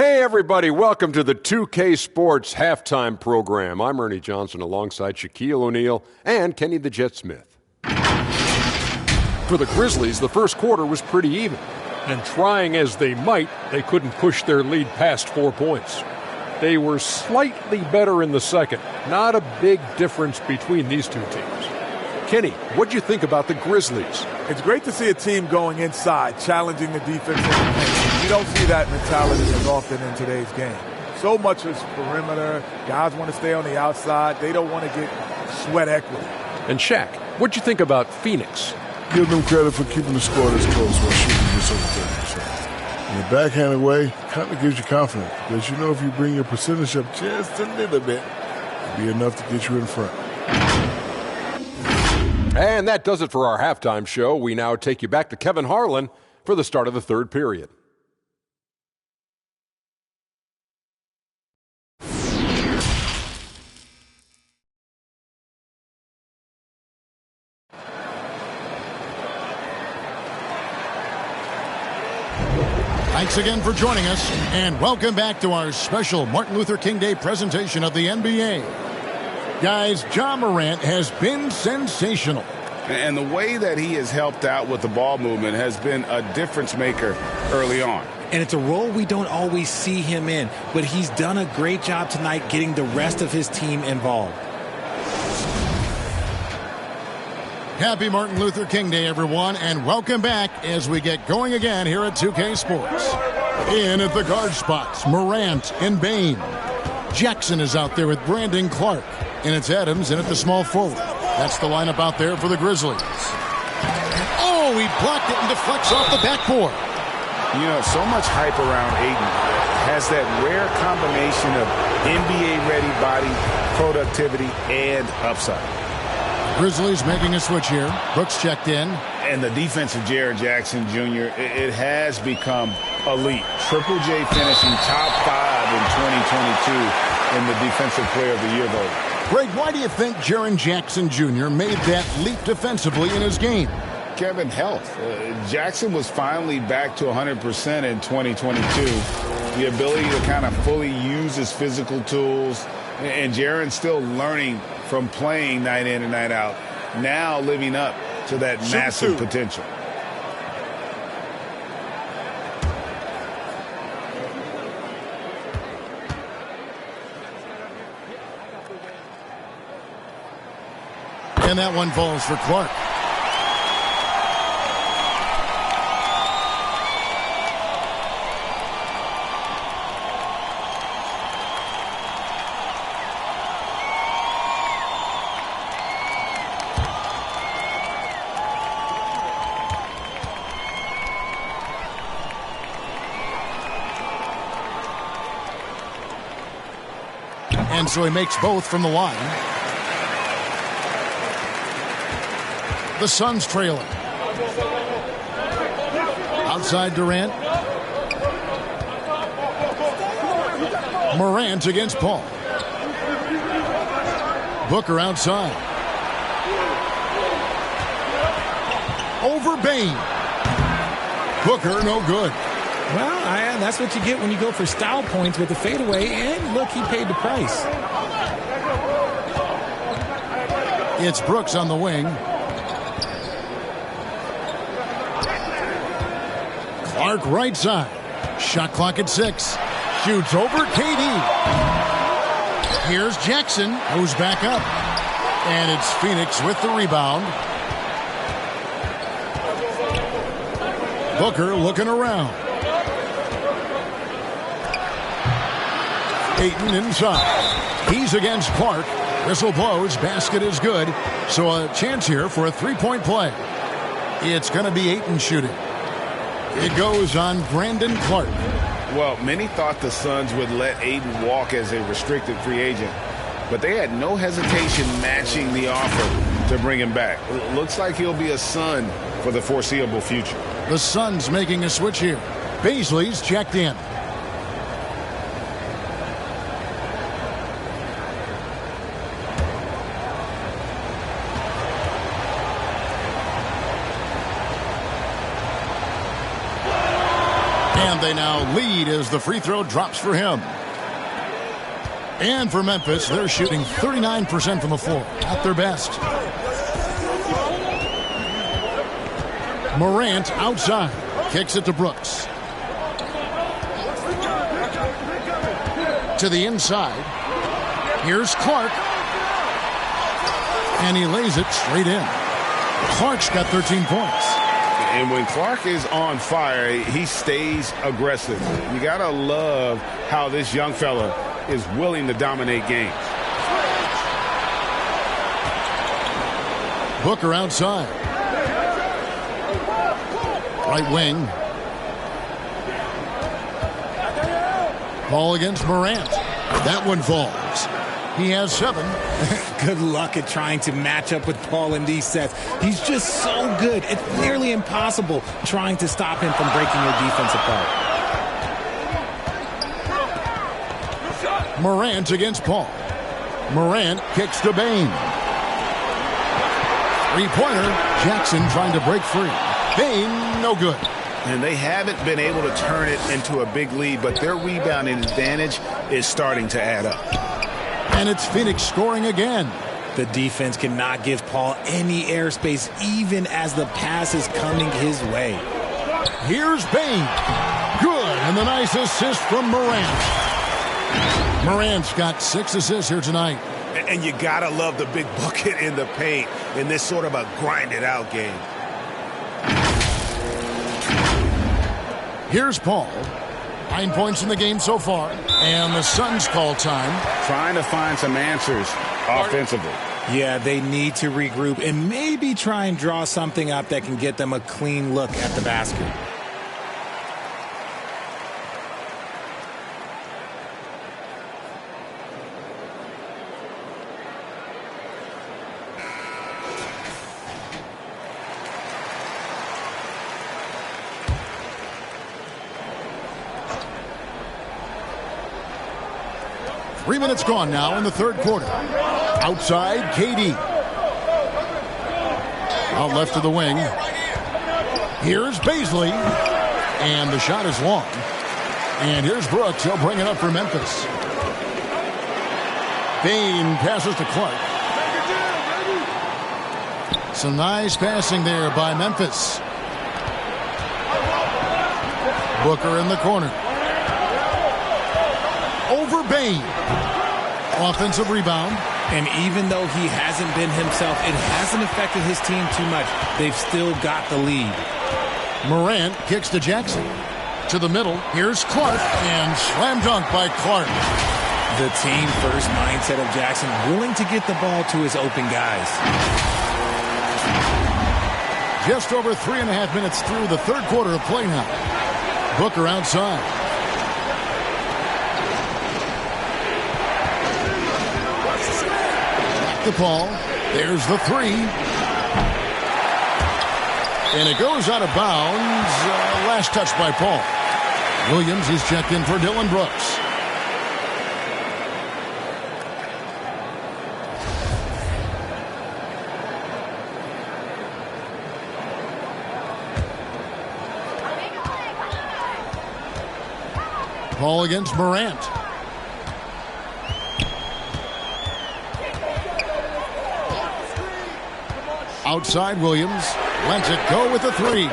[SPEAKER 8] Hey, everybody. Welcome to the 2K Sports halftime program. I'm Ernie Johnson alongside Shaquille O'Neal and Kenny the Jet Smith. For the Grizzlies, the first quarter was pretty even. And trying as they might, they couldn't push their lead past 4 points. They were slightly better in the second. Not a big difference between these two teams. Kenny, what'd you think about the Grizzlies?
[SPEAKER 9] It's great to see a team going inside, challenging the defense in the paint. You don't see that mentality as often in today's game. So much is perimeter. Guys want to stay on the outside. They don't want to get sweat equity.
[SPEAKER 8] And Shaq, what'd you think about Phoenix?
[SPEAKER 10] Give them credit for keeping the score this close while shooting just over 30%. In a backhanded way, kind of gives you confidence because you know if you bring your percentage up just a little bit, it'll be enough to get you in front.
[SPEAKER 8] And that does it for our halftime show. We now take you back to Kevin Harlan for the start of the third period.
[SPEAKER 1] Thanks again for joining us, and welcome back to our special Martin Luther King Day presentation of the NBA. Guys, Ja Morant has been sensational.
[SPEAKER 6] And the way that he has helped out with the ball movement has been a difference maker early on.
[SPEAKER 3] And it's a role we don't always see him in, but he's done a great job tonight getting the rest of his team involved.
[SPEAKER 1] Happy Martin Luther King Day, everyone, and welcome back as we get going again here at 2K Sports. In at the guard spots, Morant and Bane. Jackson is out there with Brandon Clark. And it's Adams in at the small forward. That's the lineup out there for the Grizzlies. Oh, he blocked it and deflects off the backboard.
[SPEAKER 6] You know, so much hype around Ayton. Has that rare combination of NBA-ready body, productivity, and upside.
[SPEAKER 1] Grizzlies making a switch here. Brooks checked in.
[SPEAKER 6] And the defense of Jaren Jackson Jr., it has become elite. Triple J finishing top 5 in 2022 in the Defensive Player of the Year vote.
[SPEAKER 1] Greg, why do you think Jaren Jackson Jr. made that leap defensively in his game?
[SPEAKER 6] Kevin, health. Jackson was finally back to 100% in 2022. The ability to kind of fully use his physical tools. And Jaren's still learning from playing night in and night out. Now living up to that massive potential.
[SPEAKER 1] And that one falls for Clark. And so he makes both from the line. The Suns trailing. Outside Durant. Morant against Paul. Booker outside. Over Bane. Booker no good.
[SPEAKER 3] Well, that's what you get when you go for style points with the fadeaway, and look, he paid the price.
[SPEAKER 1] It's Brooks on the wing. Clark right side. Shot clock at 6. Shoots over KD. Here's Jackson, who's back up. And it's Phoenix with the rebound. Booker looking around. Ayton inside. He's against Clark. Whistle blows. Basket is good. So a chance here for a three-point play. It's going to be Ayton shooting. It goes on Brandon Clark.
[SPEAKER 6] Well, many thought the Suns would let Ayton walk as a restricted free agent, but they had no hesitation matching the offer to bring him back. Looks like he'll be a Sun for the foreseeable future.
[SPEAKER 1] The Suns making a switch here. Baisley's checked in. And they now lead as the free throw drops for him. And for Memphis, they're shooting 39% from the floor. At their best. Morant outside. Kicks it to Brooks. To the inside. Here's Clark. And he lays it straight in. Clark's got 13 points.
[SPEAKER 4] And when Clark is on fire, he stays aggressive. You got to love how this young fella is willing to dominate games.
[SPEAKER 1] Booker outside. Right wing. Ball against Morant. That one falls. He has 7.
[SPEAKER 3] Good luck at trying to match up with Paul in these sets. He's just so good. It's nearly impossible trying to stop him from breaking your defense apart.
[SPEAKER 1] Morant against Paul. Morant kicks to Bain. Three-pointer. Jackson trying to break free. Bain, no good.
[SPEAKER 4] And they haven't been able to turn it into a big lead, but their rebounding advantage is starting to add up.
[SPEAKER 1] And it's Phoenix scoring again.
[SPEAKER 3] The defense cannot give Paul any airspace, even as the pass is coming his way.
[SPEAKER 1] Here's Bain. Good, and the nice assist from Morant. Morant's got 6 assists here tonight.
[SPEAKER 7] And you got to love the big bucket in the paint in this sort of a grinded-out game.
[SPEAKER 1] Here's Paul. 9 points in the game so far. And the Suns call time.
[SPEAKER 4] Trying to find some answers offensively.
[SPEAKER 3] Yeah, they need to regroup and maybe try and draw something up that can get them a clean look at the basket.
[SPEAKER 1] Three minutes gone now in the third quarter. Outside, KD. Out left to the wing. Here's Baisley. And the shot is long. And here's Brooks. He'll bring it up for Memphis. Bain passes to Clark. Some nice passing there by Memphis. Booker in the corner. Over Bain. Offensive rebound.
[SPEAKER 3] And even though he hasn't been himself, it hasn't affected his team too much. They've still got the lead.
[SPEAKER 1] Morant kicks to Jackson. To the middle. Here's Clark. And slam dunk by Clark.
[SPEAKER 3] The team first mindset of Jackson, willing to get the ball to his open guys.
[SPEAKER 1] Just over 3.5 minutes through the third quarter of play now. Booker outside. The ball. There's the three. And it goes out of bounds. Last touch by Paul. Williams is checked in for Dillon Brooks. Paul against Morant. Outside Williams. Lets it go with the three.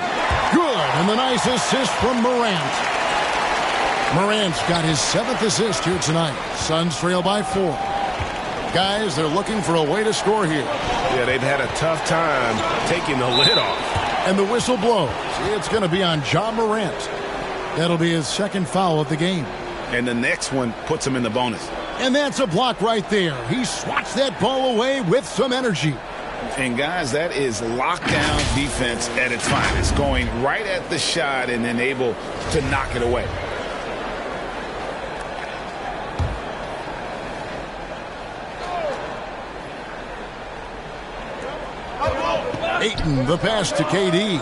[SPEAKER 1] Good. And the nice assist from Morant. Morant's got his 7th assist here tonight. Suns trail by 4. Guys, they're looking for a way to score here.
[SPEAKER 7] Yeah, they've had a tough time taking the lid off.
[SPEAKER 1] And the whistle blows. It's going to be on Ja Morant. That'll be his 2nd foul of the game.
[SPEAKER 4] And the next one puts him in the bonus.
[SPEAKER 1] And that's a block right there. He swats that ball away with some energy.
[SPEAKER 4] And, guys, that is lockdown defense at its finest. Going right at the shot and then able to knock it away.
[SPEAKER 1] Ayton, the pass to KD.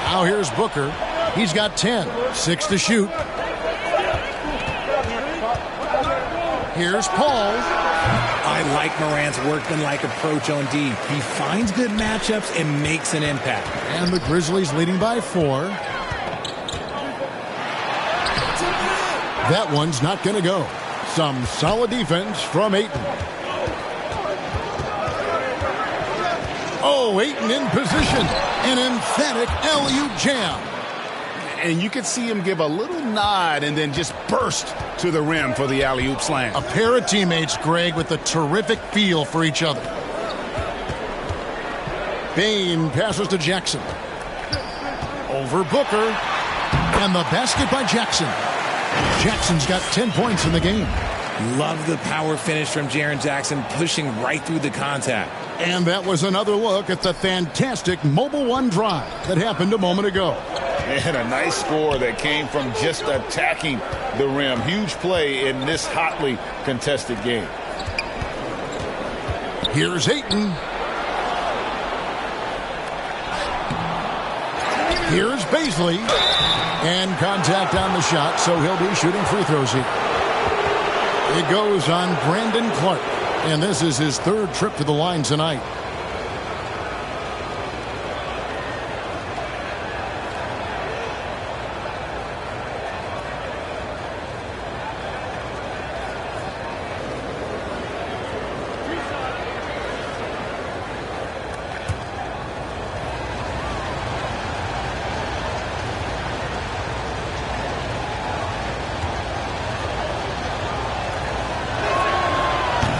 [SPEAKER 1] Now here's Booker. He's got 10. 6 to shoot. Here's Paul.
[SPEAKER 3] I like Morant's workmanlike approach on D. He finds good matchups and makes an impact.
[SPEAKER 1] And the Grizzlies leading by 4. That one's not going to go. Some solid defense from Ayton. Oh, Ayton in position. An emphatic alley-oop jam.
[SPEAKER 6] And you could see him give a little nod and then just burst to the rim for the alley-oop slam.
[SPEAKER 1] A pair of teammates, Greg, with a terrific feel for each other. Bain passes to Jackson. Over Booker. And the basket by Jackson. Jackson's got 10 points in the game.
[SPEAKER 3] Love the power finish from Jaren Jackson, pushing right through the contact.
[SPEAKER 1] And that was another look at the fantastic Mobile One drive that happened a moment ago.
[SPEAKER 6] And a nice score that came from just attacking the rim. Huge play in this hotly contested game.
[SPEAKER 1] Here's Ayton. Here's Baisley. And contact on the shot, so he'll be shooting free throws here. It goes on Brandon Clark. And this is his 3rd trip to the line tonight.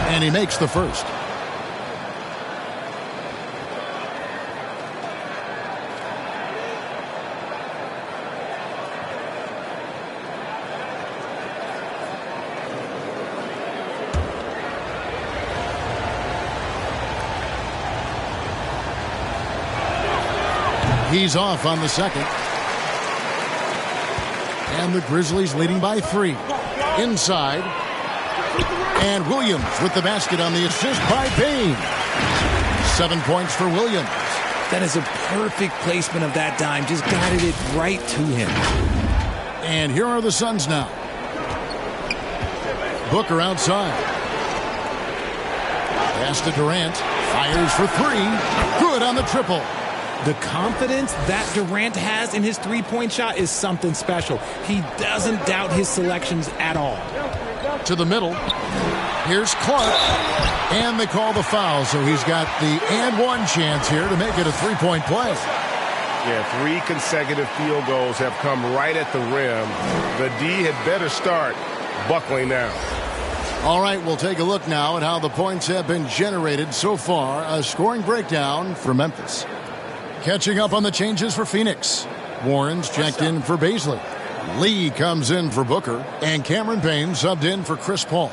[SPEAKER 1] And he makes the first. He's off on the second. And the Grizzlies leading by 3. Inside. And Williams with the basket on the assist by Payne. 7 points for Williams.
[SPEAKER 3] That is a perfect placement of that dime. Just guided it right to him.
[SPEAKER 1] And here are the Suns now. Booker outside. Pass to Durant. Fires for 3. Good on the triple.
[SPEAKER 3] The confidence that Durant has in his three-point shot is something special. He doesn't doubt his selections at all.
[SPEAKER 1] To the middle. Here's Clark. And they call the foul, so he's got the and one chance here to make it a three-point play.
[SPEAKER 7] Yeah, 3 consecutive field goals have come right at the rim. The D had better start buckling down.
[SPEAKER 1] All right, we'll take a look now at how the points have been generated so far. A scoring breakdown for Memphis. Catching up on the changes for Phoenix. Warren's checked in for Baisley. Lee comes in for Booker. And Cameron Payne subbed in for Chris Paul.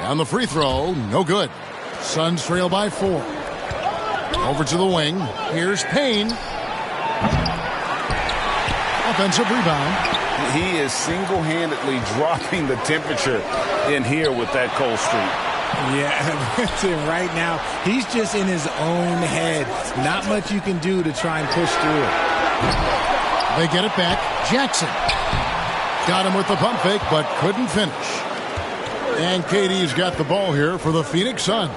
[SPEAKER 1] On the free throw, no good. Suns trail by 4. Over to the wing. Here's Payne. Offensive rebound.
[SPEAKER 6] He is single-handedly dropping the temperature in here with that cold streak.
[SPEAKER 3] Yeah, right now, he's just in his own head. Not much you can do to try and push through it.
[SPEAKER 1] They get it back. Jackson. Got him with the pump fake, but couldn't finish. And KD's got the ball here for the Phoenix Suns.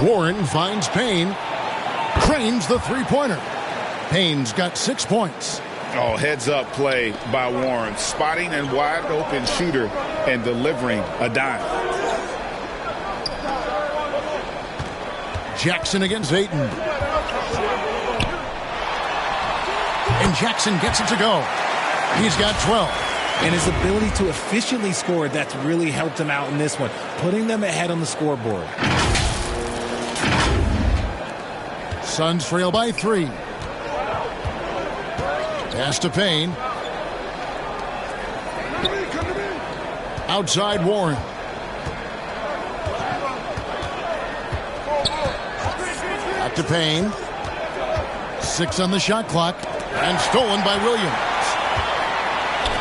[SPEAKER 1] Warren finds Payne. Cranes the three-pointer. Payne's got 6 points.
[SPEAKER 6] Oh, heads-up play by Warren. Spotting a wide-open shooter and delivering a dime.
[SPEAKER 1] Jackson against Ayton. And Jackson gets it to go. He's got 12.
[SPEAKER 3] And his ability to efficiently score, that's really helped him out in this one, putting them ahead on the scoreboard.
[SPEAKER 1] Suns trail by 3. Pass to Payne. Outside Warren. Back to Payne. 6 on the shot clock. And stolen by Williams.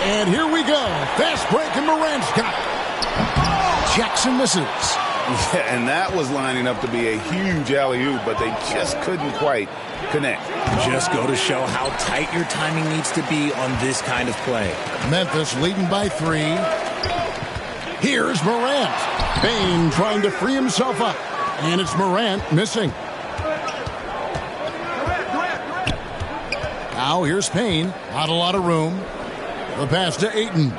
[SPEAKER 1] And here we go. Fast break and Morant's got it. Jackson misses.
[SPEAKER 4] Yeah, and that was lining up to be a huge alley-oop, but they just couldn't quite connect.
[SPEAKER 3] Just go to show how tight your timing needs to be on this kind of play.
[SPEAKER 1] Memphis leading by 3. Here's Morant. Payne trying to free himself up. And it's Morant missing. Now here's Payne. Not a lot of room. The pass to Ayton.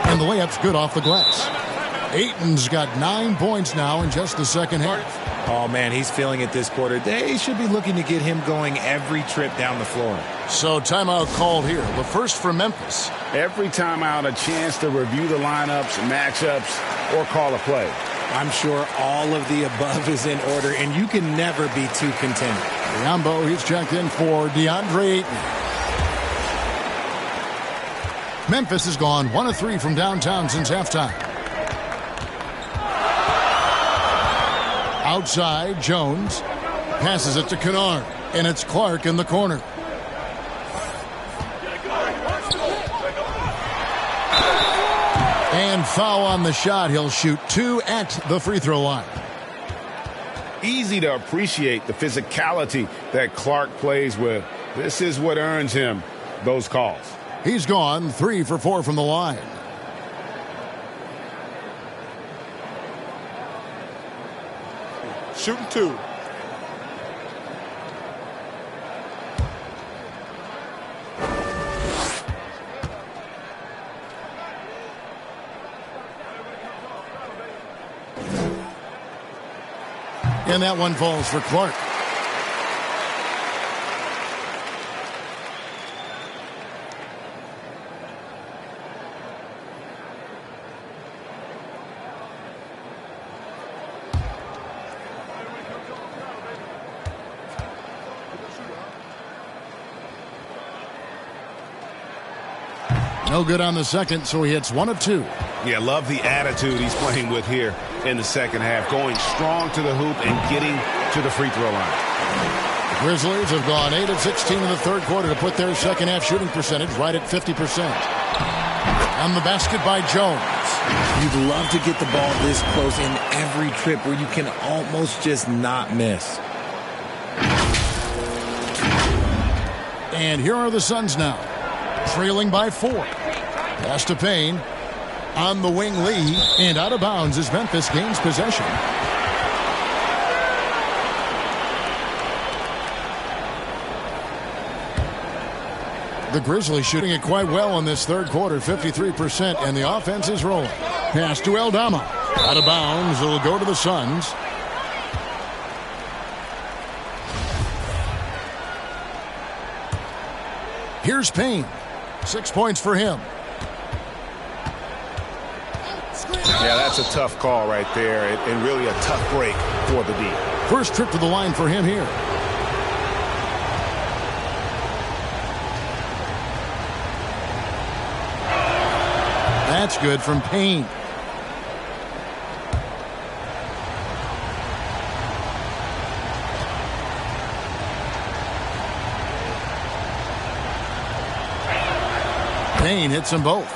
[SPEAKER 1] And the layup's good off the glass. Ayton's got 9 points now in just the second half.
[SPEAKER 3] Oh, man, he's feeling it this quarter. They should be looking to get him going every trip down the floor.
[SPEAKER 1] So timeout called here. The first for Memphis.
[SPEAKER 4] Every timeout, a chance to review the lineups, matchups, or call a play.
[SPEAKER 3] I'm sure all of the above is in order, and you can never be too content.
[SPEAKER 1] Biombo, he's checked in for DeAndre Ayton. Memphis has gone 1 of 3 from downtown since halftime. Outside, Jones passes it to Kennard, and it's Clark in the corner. And foul on the shot. He'll shoot 2 at the free throw line.
[SPEAKER 4] Easy to appreciate the physicality that Clark plays with. This is what earns him those calls.
[SPEAKER 1] He's gone 3 for 4 from the line.
[SPEAKER 9] Shooting 2.
[SPEAKER 1] And that one falls for Clark. No good on the second, so he hits 1 of 2.
[SPEAKER 4] Yeah, love the attitude he's playing with here in the second half. Going strong to the hoop and getting to the free throw line.
[SPEAKER 1] The Grizzlies have gone 8 of 16 in the third quarter to put their second half shooting percentage right at 50%. On the basket by Jones.
[SPEAKER 3] You'd love to get the ball this close in every trip where you can almost just not miss.
[SPEAKER 1] And here are the Suns now, trailing by 4. Pass to Payne. On the wing, Lee. And out of bounds as Memphis gains possession. The Grizzlies shooting it quite well in this third quarter, 53%, and the offense is rolling. Pass to Aldama. Out of bounds. It'll go to the Suns. Here's Payne. 6 points for him.
[SPEAKER 4] Yeah, that's a tough call right there, and really a tough break for the D.
[SPEAKER 1] First trip to the line for him here. That's good from Payne. Payne hits them both.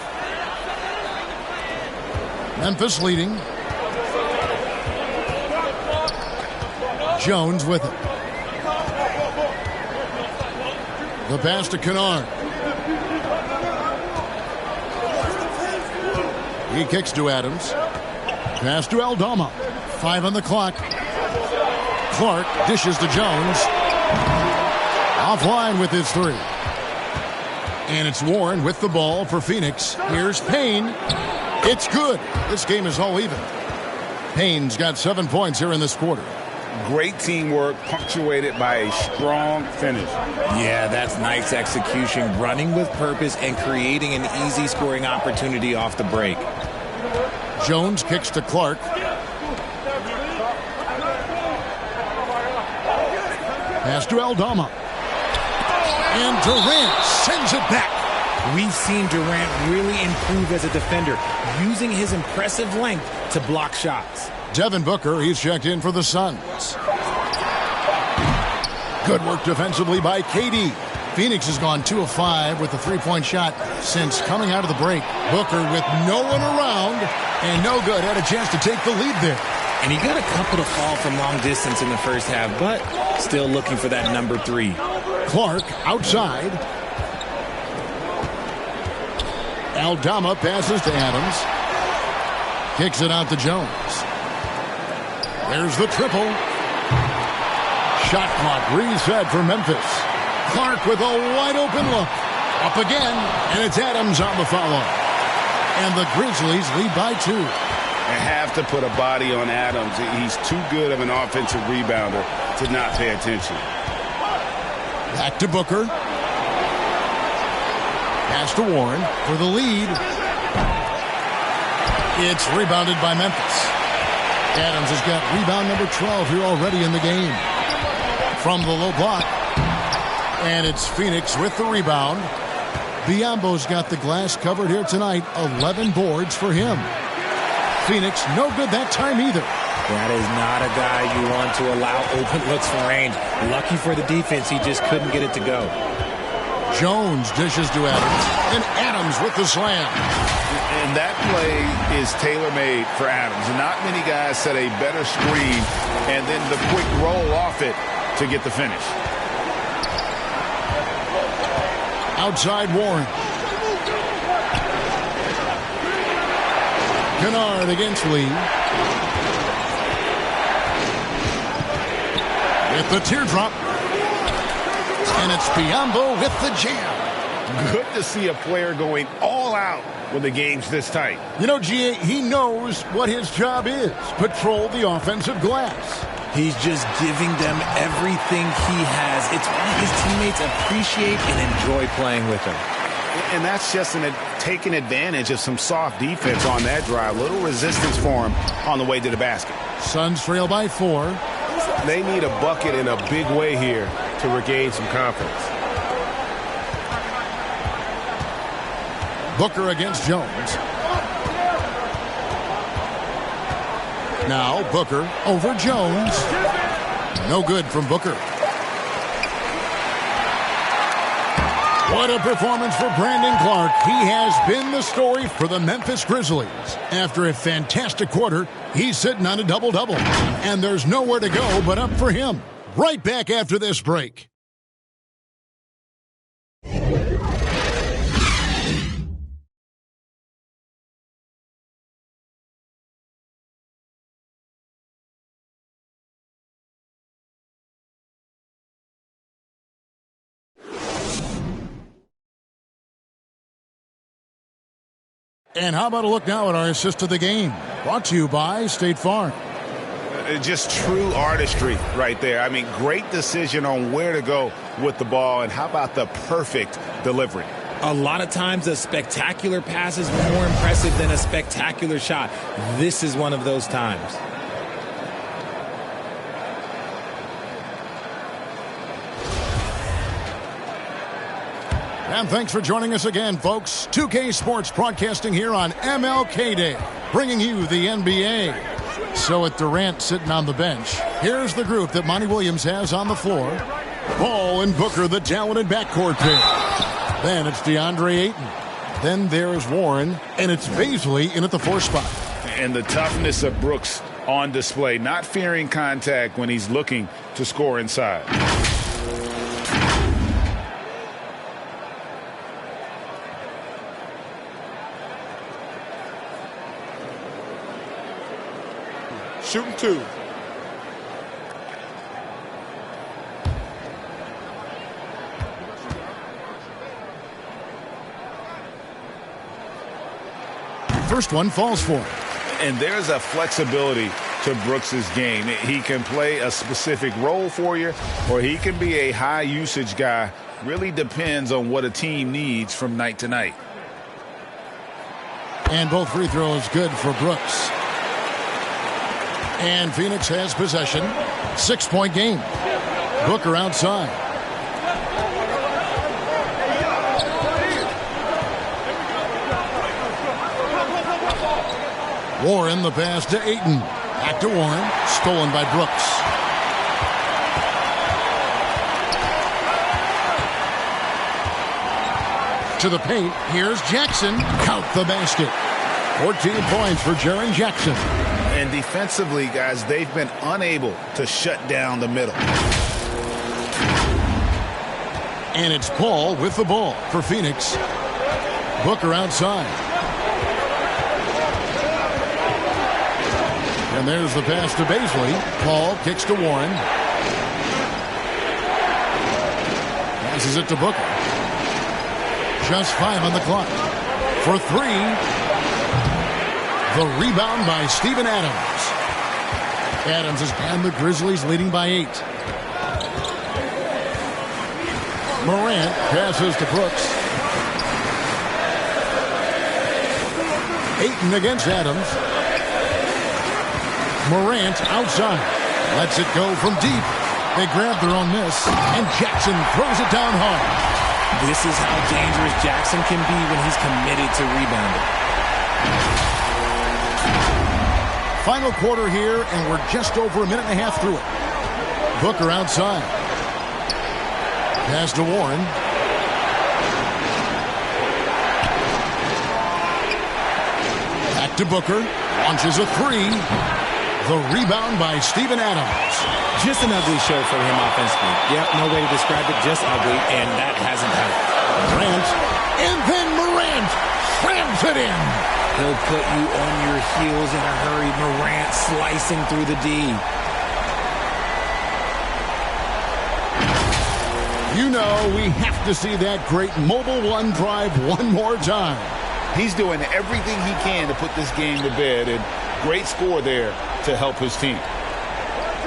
[SPEAKER 1] Memphis leading. Jones with it. The pass to Kennard. He kicks to Adams. Pass to Aldama. 5 on the clock. Clark dishes to Jones. Offline with his 3. And it's Warren with the ball for Phoenix. Here's Payne. It's good. This game is all even. Payne's got 7 points here in this quarter.
[SPEAKER 4] Great teamwork, punctuated by a strong finish.
[SPEAKER 3] Yeah, that's nice execution, running with purpose and creating an easy scoring opportunity off the break.
[SPEAKER 1] Jones kicks to Clark. Pass to Aldama. And Durant sends it back.
[SPEAKER 3] We've seen Durant really improve as a defender, using his impressive length to block shots.
[SPEAKER 1] Devin Booker, he's checked in for the Suns. Good work defensively by KD. Phoenix has gone 2 of 5 with the three-point shot since coming out of the break. Booker with no one around and no good. Had a chance to take the lead there.
[SPEAKER 3] And he got a couple to fall from long distance in the first half, but still looking for that number 3.
[SPEAKER 1] Clark outside. Aldama passes to Adams. Kicks it out to Jones. There's the triple. Shot clock reset for Memphis. Clark with a wide-open look. Up again, and it's Adams on the follow. And the Grizzlies lead by 2.
[SPEAKER 4] They have to put a body on Adams. He's too good of an offensive rebounder to not pay attention.
[SPEAKER 1] Back to Booker. Pass to Warren for the lead. It's rebounded by Memphis. Adams has got rebound number 12 here already in the game. From the low block. And it's Phoenix with the rebound. Biyombo's got the glass covered here tonight. 11 boards for him. Phoenix, no good that time either.
[SPEAKER 3] That is not a guy you want to allow open looks from range. Lucky for the defense, he just couldn't get it to go.
[SPEAKER 1] Jones dishes to Adams. And Adams with the slam.
[SPEAKER 4] And that play is tailor-made for Adams. Not many guys set a better screen and then the quick roll off it to get the finish.
[SPEAKER 1] Outside Warren. Kennard against Lee. With the teardrop. And it's Biyombo with the jam.
[SPEAKER 4] Good to see a player going all out when the game's this tight.
[SPEAKER 1] You know, G.A., he knows what his job is. Patrol the offensive glass.
[SPEAKER 3] He's just giving them everything he has. It's why his teammates appreciate and enjoy playing with him.
[SPEAKER 4] And that's just taking advantage of some soft defense on that drive. Little resistance for him on the way to the basket.
[SPEAKER 1] Suns trail by 4.
[SPEAKER 7] They need a bucket in a big way here to regain some confidence.
[SPEAKER 1] Booker against Jones. Now Booker over Jones. No good from Booker. What a performance for Brandon Clark. He has been the story for the Memphis Grizzlies. After a fantastic quarter, he's sitting on a double-double. And there's nowhere to go but up for him. Right back after this break. And how about a look now at our assist of the game? Brought to you by State Farm.
[SPEAKER 4] Just true artistry right there. I mean, great decision on where to go with the ball. And how about the perfect delivery?
[SPEAKER 3] A lot of times a spectacular pass is more impressive than a spectacular shot. This is one of those times.
[SPEAKER 1] And thanks for joining us again, folks. 2K Sports broadcasting here on MLK Day, bringing you the NBA. So with Durant sitting on the bench, here's the group that Monty Williams has on the floor. Ball and Booker, the talented backcourt pair. Then it's DeAndre Ayton. Then there's Warren, and it's Baisley in at the 4 spot.
[SPEAKER 4] And the toughness of Brooks on display, not fearing contact when he's looking to score inside.
[SPEAKER 7] Shooting 2.
[SPEAKER 1] First one falls for him.
[SPEAKER 4] And there's a flexibility to Brooks's game. He can play a specific role for you, or he can be a high usage guy. Really depends on what a team needs from night to night.
[SPEAKER 1] And both free throws good for Brooks. And Phoenix has possession. 6-point game. Booker outside. Warren, the pass to Ayton. Back to Warren. Stolen by Brooks. To the paint. Here's Jackson. Count the basket. 14 points for Jaren Jackson.
[SPEAKER 6] And defensively, guys, they've been unable to shut down the middle.
[SPEAKER 1] And it's Paul with the ball for Phoenix. Booker outside. And there's the pass to Bazley. Paul kicks to Warren. Passes it to Booker. Just 5 on the clock. For 3. The rebound by Steven Adams. Adams and the Grizzlies leading by 8. Morant passes to Brooks. Ayton against Adams. Morant outside. Lets it go from deep. They grab their own miss, and Jackson throws it down hard.
[SPEAKER 3] This is how dangerous Jackson can be when he's committed to rebounding.
[SPEAKER 1] Final quarter here, and we're just over a minute and a half through it. Booker outside. Pass to Warren. Back to Booker. Launches a 3. The rebound by Steven Adams.
[SPEAKER 3] Just an ugly show for him offensively. Yep, no way to describe it, just ugly, and that hasn't helped.
[SPEAKER 1] Morant, and then Morant slams it in.
[SPEAKER 3] He'll put you on your heels in a hurry. Morant slicing through the D.
[SPEAKER 1] You know we have to see that great mobile one drive one more time.
[SPEAKER 6] He's doing everything he can to put this game to bed, and great score there to help his team.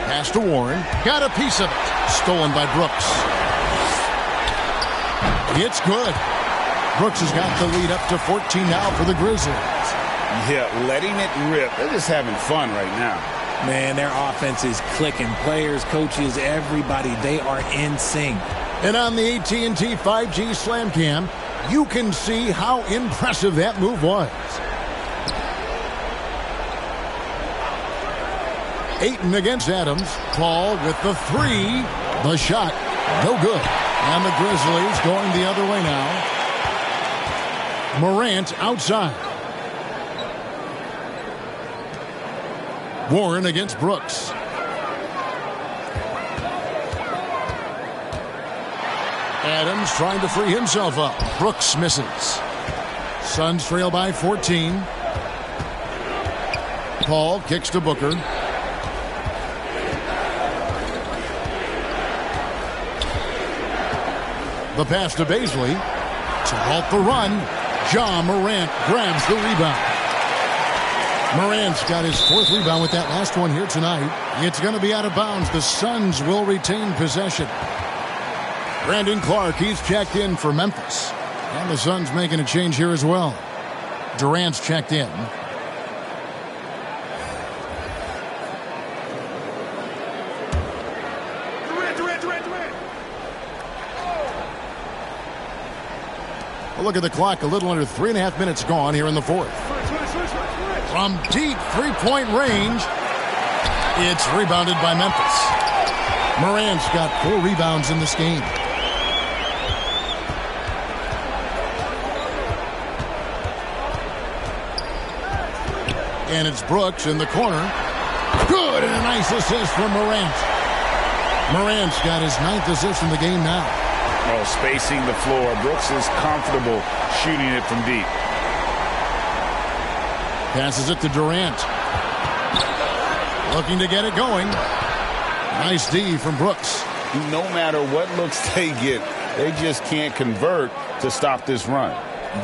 [SPEAKER 1] Pass to Warren. Got a piece of it. Stolen by Brooks. It's good. Brooks has got the lead up to 14 now for the Grizzlies.
[SPEAKER 6] Yeah, letting it rip. They're just having fun right now.
[SPEAKER 3] Man, their offense is clicking. Players, coaches, everybody, they are in sync.
[SPEAKER 1] And on the AT&T 5G Slam Cam, you can see how impressive that move was. Ayton against Adams. Paul with the 3. The shot, no good. And the Grizzlies going the other way now. Morant outside. Warren against Brooks. Adams trying to free himself up. Brooks misses. Suns trail by 14. Paul kicks to Booker. The pass to Bazley. To halt the run, Ja Morant grabs the rebound. Morant's got his 4th rebound with that last one here tonight. It's going to be out of bounds. The Suns will retain possession. Brandon Clark, he's checked in for Memphis. And the Suns making a change here as well. Durant's checked in. Look at the clock, a little under 3.5 minutes gone here in the 4th. From deep three-point range, it's rebounded by Memphis. Morant's got 4 rebounds in this game. And it's Brooks in the corner. Good, and a nice assist from Morant. Morant's got his 9th assist in the game now.
[SPEAKER 6] Oh, spacing the floor. Brooks is comfortable shooting it from deep.
[SPEAKER 1] Passes it to Durant. Looking to get it going. Nice D from Brooks.
[SPEAKER 6] No matter what looks they get, they just can't convert to stop this run.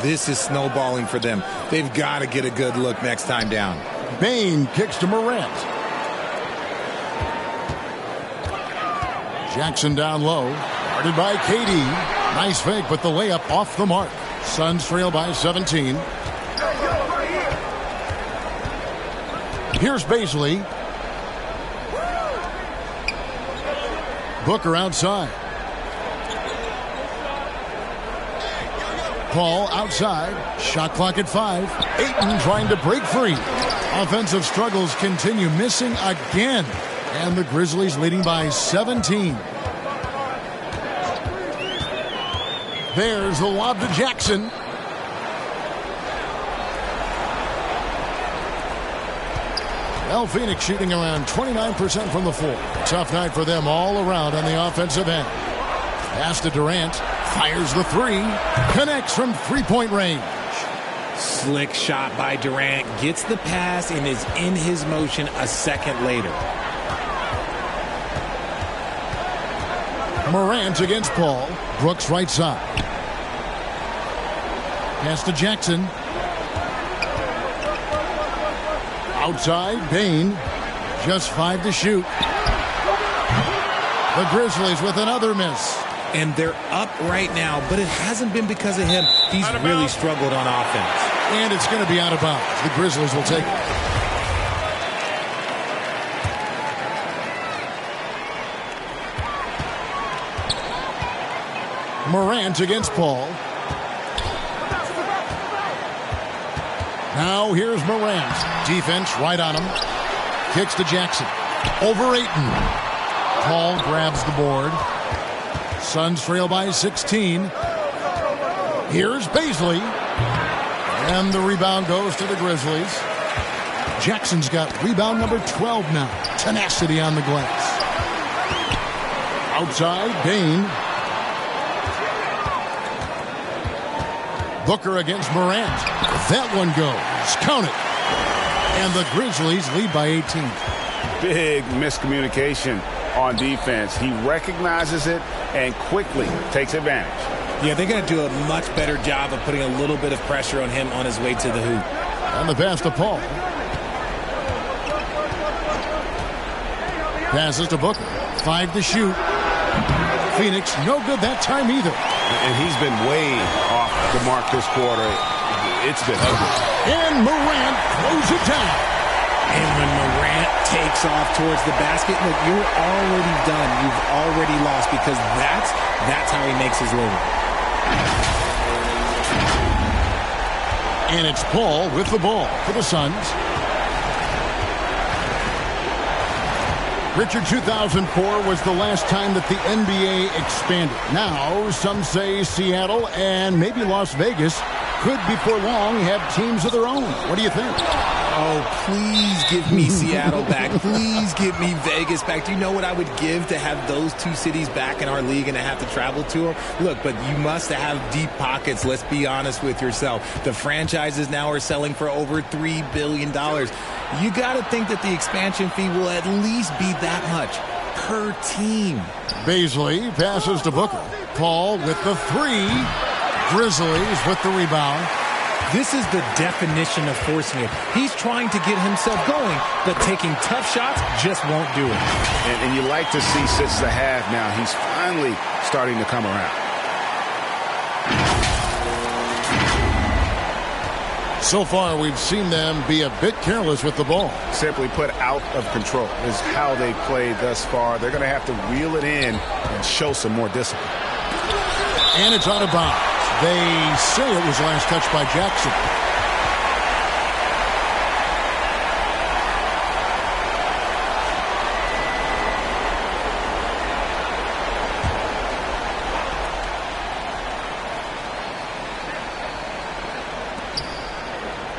[SPEAKER 3] This is snowballing for them. They've got to get a good look next time down.
[SPEAKER 1] Bain kicks to Morant. Jackson down low. Guarded by KD. Nice fake, but the layup off the mark. Suns trail by 17. Here's Bazley. Booker outside. Paul outside. Shot clock at 5. Ayton trying to break free. Offensive struggles continue, missing again. And the Grizzlies leading by 17. There's the lob to Jackson. Well, Phoenix shooting around 29% from the floor. Tough night for them all around on the offensive end. Pass to Durant. Fires the three. Connects from three-point range.
[SPEAKER 3] Slick shot by Durant. Gets the pass and is in his motion a second later.
[SPEAKER 1] Morant against Paul. Brooks right side. Pass to Jackson. Outside, Bain. Just 5 to shoot. The Grizzlies with another miss.
[SPEAKER 3] And they're up right now, but it hasn't been because of him. He's really struggled on offense.
[SPEAKER 1] And it's going to be out of bounds. The Grizzlies will take it. Morant against Paul. Now here's Morant. Defense right on him. Kicks to Jackson. Over Ayton. Paul grabs the board. Suns trail by 16. Here's Paisley. And the rebound goes to the Grizzlies. Jackson's got rebound number 12 now. Tenacity on the glass. Outside, Bain. Booker against Morant. That one goes. Count it. And the Grizzlies lead by 18.
[SPEAKER 4] Big miscommunication on defense. He recognizes it and quickly takes advantage.
[SPEAKER 3] Yeah, they're going to do a much better job of putting a little bit of pressure on him on his way to the hoop.
[SPEAKER 1] And the pass to Paul. Passes to Booker. 5 to shoot. Phoenix, no good that time either.
[SPEAKER 4] And he's been way off the mark this quarter. It's been ugly.
[SPEAKER 1] And Morant throws it down.
[SPEAKER 3] And when Morant takes off towards the basket, look, you're already done. You've already lost because that's how he makes his living.
[SPEAKER 1] And it's Paul with the ball for the Suns. Richard, 2004 was the last time that the NBA expanded. Now, some say Seattle and maybe Las Vegas could before long have teams of their own. What do you think?
[SPEAKER 3] Oh, please give me Seattle back. Please give me Vegas back. Do you know what I would give to have those two cities back in our league and to have to travel to them? Look, but you must have deep pockets. Let's be honest with yourself. The franchises now are selling for over $3 billion. You got to think that the expansion fee will at least be that much per team.
[SPEAKER 1] Paisley passes to Booker. Paul with the three. Grizzlies with the rebound.
[SPEAKER 3] This is the definition of forcing it. He's trying to get himself going, but taking tough shots just won't do it.
[SPEAKER 4] And you like to see since the half now, he's finally starting to come around.
[SPEAKER 1] So far, we've seen them be a bit careless with the ball.
[SPEAKER 4] Simply put, out of control is how they played thus far. They're going to have to reel it in and show some more discipline.
[SPEAKER 1] And it's out of bounds. They say it was last touched by Jackson.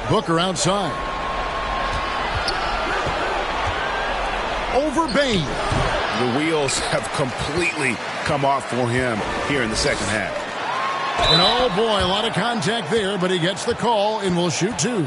[SPEAKER 1] Booker outside. Over Bain.
[SPEAKER 4] The wheels have completely come off for him here in the second half.
[SPEAKER 1] And oh boy, a lot of contact there, but he gets the call and will shoot two.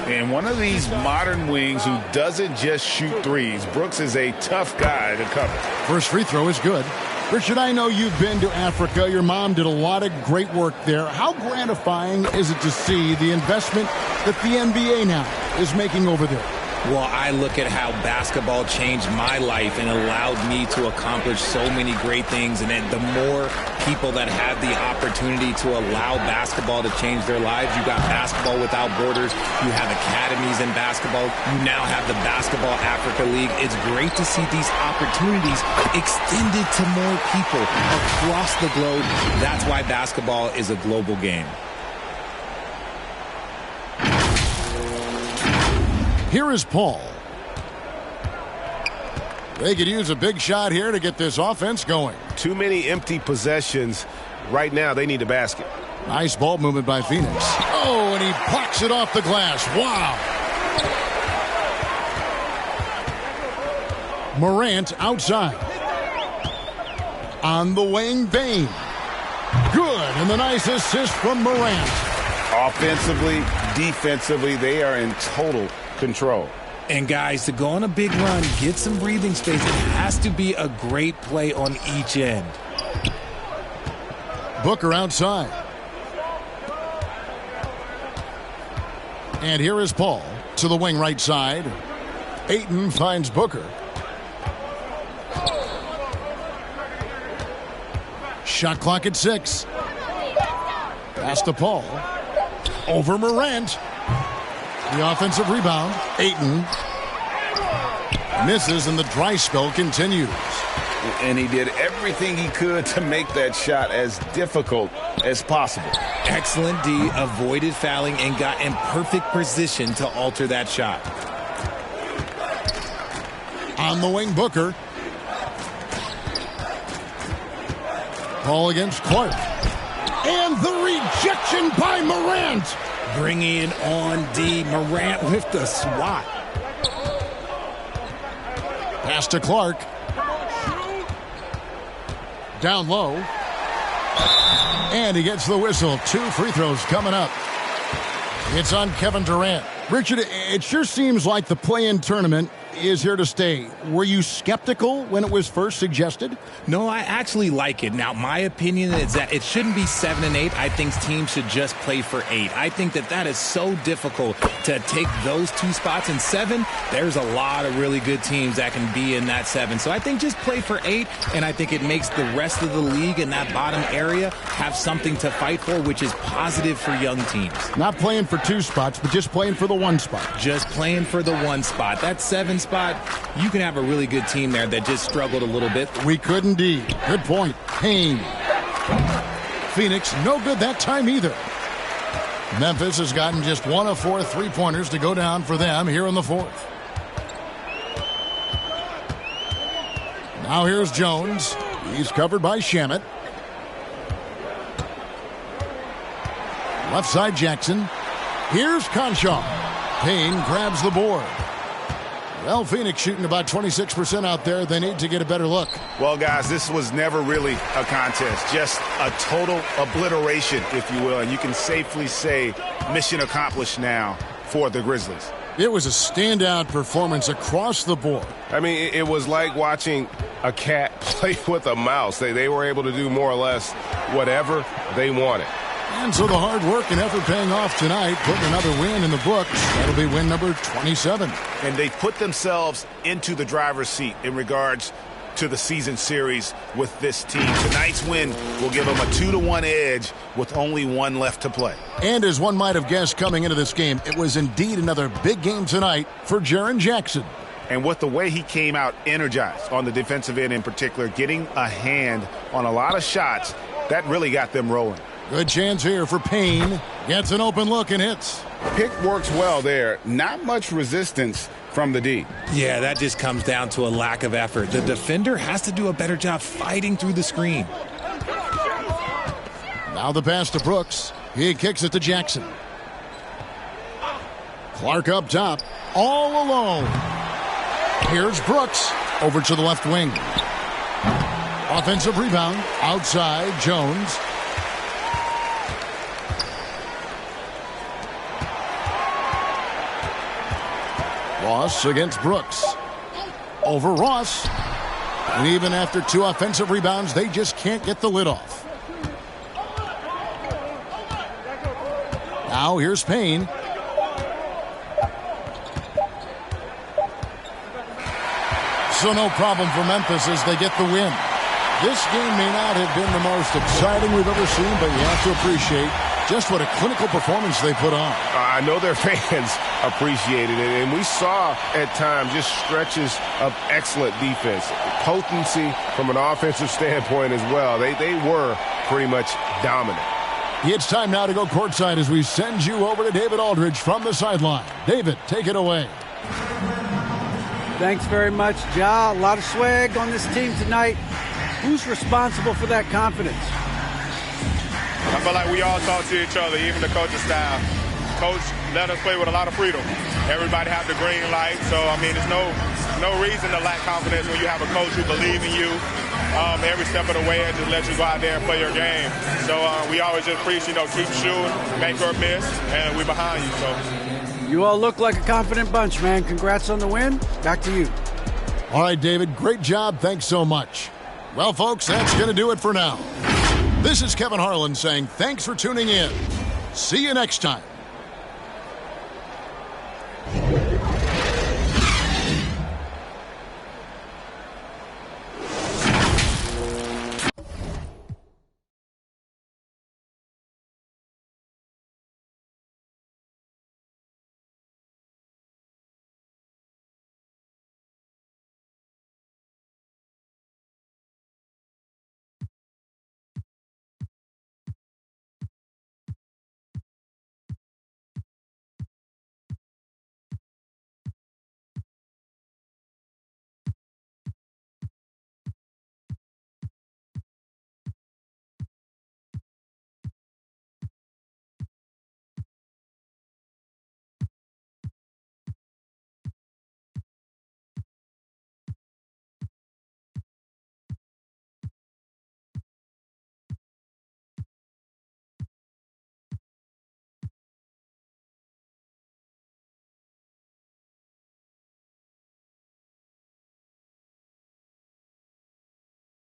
[SPEAKER 4] And one of these modern wings who doesn't just shoot threes. Brooks is a tough guy to cover.
[SPEAKER 1] First free throw is good. Richard, I know you've been to Africa. Your mom did a lot of great work there. How gratifying is it to see the investment that the NBA now is making over there?
[SPEAKER 3] Well, I look at how basketball changed my life and allowed me to accomplish so many great things. And then the more people that have the opportunity to allow basketball to change their lives, you got Basketball Without Borders, you have academies in basketball, you now have the Basketball Africa League. It's great to see these opportunities extended to more people across the globe. That's why basketball is a global game.
[SPEAKER 1] Here is Paul. They could use a big shot here to get this offense going.
[SPEAKER 4] Too many empty possessions
[SPEAKER 7] Right now, they need a basket.
[SPEAKER 1] Nice ball movement by Phoenix. Oh, and he blocks it off the glass. Wow. Morant outside. On the wing, Bain. Good, and the nice assist from Morant.
[SPEAKER 4] Offensively, defensively, they are in total control.
[SPEAKER 3] And guys, to go on a big run, get some breathing space, it has to be a great play on each end.
[SPEAKER 1] Booker outside. And here is Paul to the wing right side. Ayton finds Booker. Shot clock at 6. Pass to Paul. Over Morant. The offensive rebound. Ayton misses, and the dry spell continues.
[SPEAKER 4] And he did everything he could to make that shot as difficult as possible.
[SPEAKER 3] Excellent D, avoided fouling, and got in perfect position to alter that shot.
[SPEAKER 1] On the wing, Booker. Paul against Clark. And the rejection by Morant.
[SPEAKER 3] Bringing it on D. Morant with the swat.
[SPEAKER 1] Pass to Clark. Down low. And he gets the whistle. 2 free throws coming up. It's on Kevin Durant. Richard, it sure seems like the play-in tournament is here to stay. Were you skeptical when it was first suggested?
[SPEAKER 3] No, I actually like it. Now, my opinion is that it shouldn't be 7 and 8. I think teams should just play for 8. I think that is so difficult to take those 2 spots. In 7, there's a lot of really good teams that can be in that 7. So I think just play for 8, and I think it makes the rest of the league in that bottom area have something to fight for, which is positive for young teams.
[SPEAKER 1] Not playing for 2 spots, but just playing for the 1 spot.
[SPEAKER 3] Just playing for the 1 spot. That 7 spot, you can have a really good team there that just struggled a little bit.
[SPEAKER 1] We could indeed. Good point. Payne. Phoenix, no good that time either. Memphis has gotten just 1 of 4 3-pointers to go down for them here in the 4th. Now here's Jones. He's covered by Shamet. Left side Jackson. Here's Conchar. Payne grabs the board. Well, Phoenix shooting about 26% out there. They need to get a better look.
[SPEAKER 4] Well, guys, this was never really a contest. Just a total obliteration, if you will. And you can safely say mission accomplished now for the Grizzlies.
[SPEAKER 1] It was a standout performance across the board.
[SPEAKER 7] I mean, it was like watching a cat play with a mouse. They were able to do more or less whatever they wanted.
[SPEAKER 1] And so the hard work and effort paying off tonight, putting another win in the books. That'll be win number 27.
[SPEAKER 4] And they put themselves into the driver's seat in regards to the season series with this team. Tonight's win will give them a 2-1 edge with only 1 left to play.
[SPEAKER 1] And as one might have guessed coming into this game, it was indeed another big game tonight for Jaren Jackson.
[SPEAKER 4] And with the way he came out energized on the defensive end in particular, getting a hand on a lot of shots, that really got them rolling.
[SPEAKER 1] Good chance here for Payne. Gets an open look and hits.
[SPEAKER 4] Pick works well there. Not much resistance from the D.
[SPEAKER 3] Yeah, that just comes down to a lack of effort. The defender has to do a better job fighting through the screen.
[SPEAKER 1] Now the pass to Brooks. He kicks it to Jackson. Clark up top. All alone. Here's Brooks. Over to the left wing. Offensive rebound. Outside, Jones. Ross against Brooks. Over Ross. And even after 2 offensive rebounds, they just can't get the lid off. Now here's Payne. So no problem for Memphis as they get the win. This game may not have been the most exciting we've ever seen, but you have to appreciate just what a clinical performance they put on.
[SPEAKER 7] I know their fans appreciated it, and we saw at times just stretches of excellent defense. Potency from an offensive standpoint as well. They were pretty much dominant.
[SPEAKER 1] It's time now to go courtside as we send you over to David Aldridge from the sideline. David, take it away.
[SPEAKER 2] Thanks very much, Ja. A lot of swag on this team tonight. Who's responsible for that confidence?
[SPEAKER 11] I feel like we all talk to each other, even the coaching staff. Coach let us play with a lot of freedom. Everybody have the green light, so I mean, there's no reason to lack confidence when you have a coach who believes in you every step of the way and just let you go out there and play your game. So we always just preach, keep shooting, make or miss, and we're behind you. So
[SPEAKER 2] you all look like a confident bunch, man. Congrats on the win. Back to you.
[SPEAKER 1] All right, David, great job. Thanks so much. Well, folks, that's going to do it for now. This is Kevin Harlan saying thanks for tuning in. See you next time.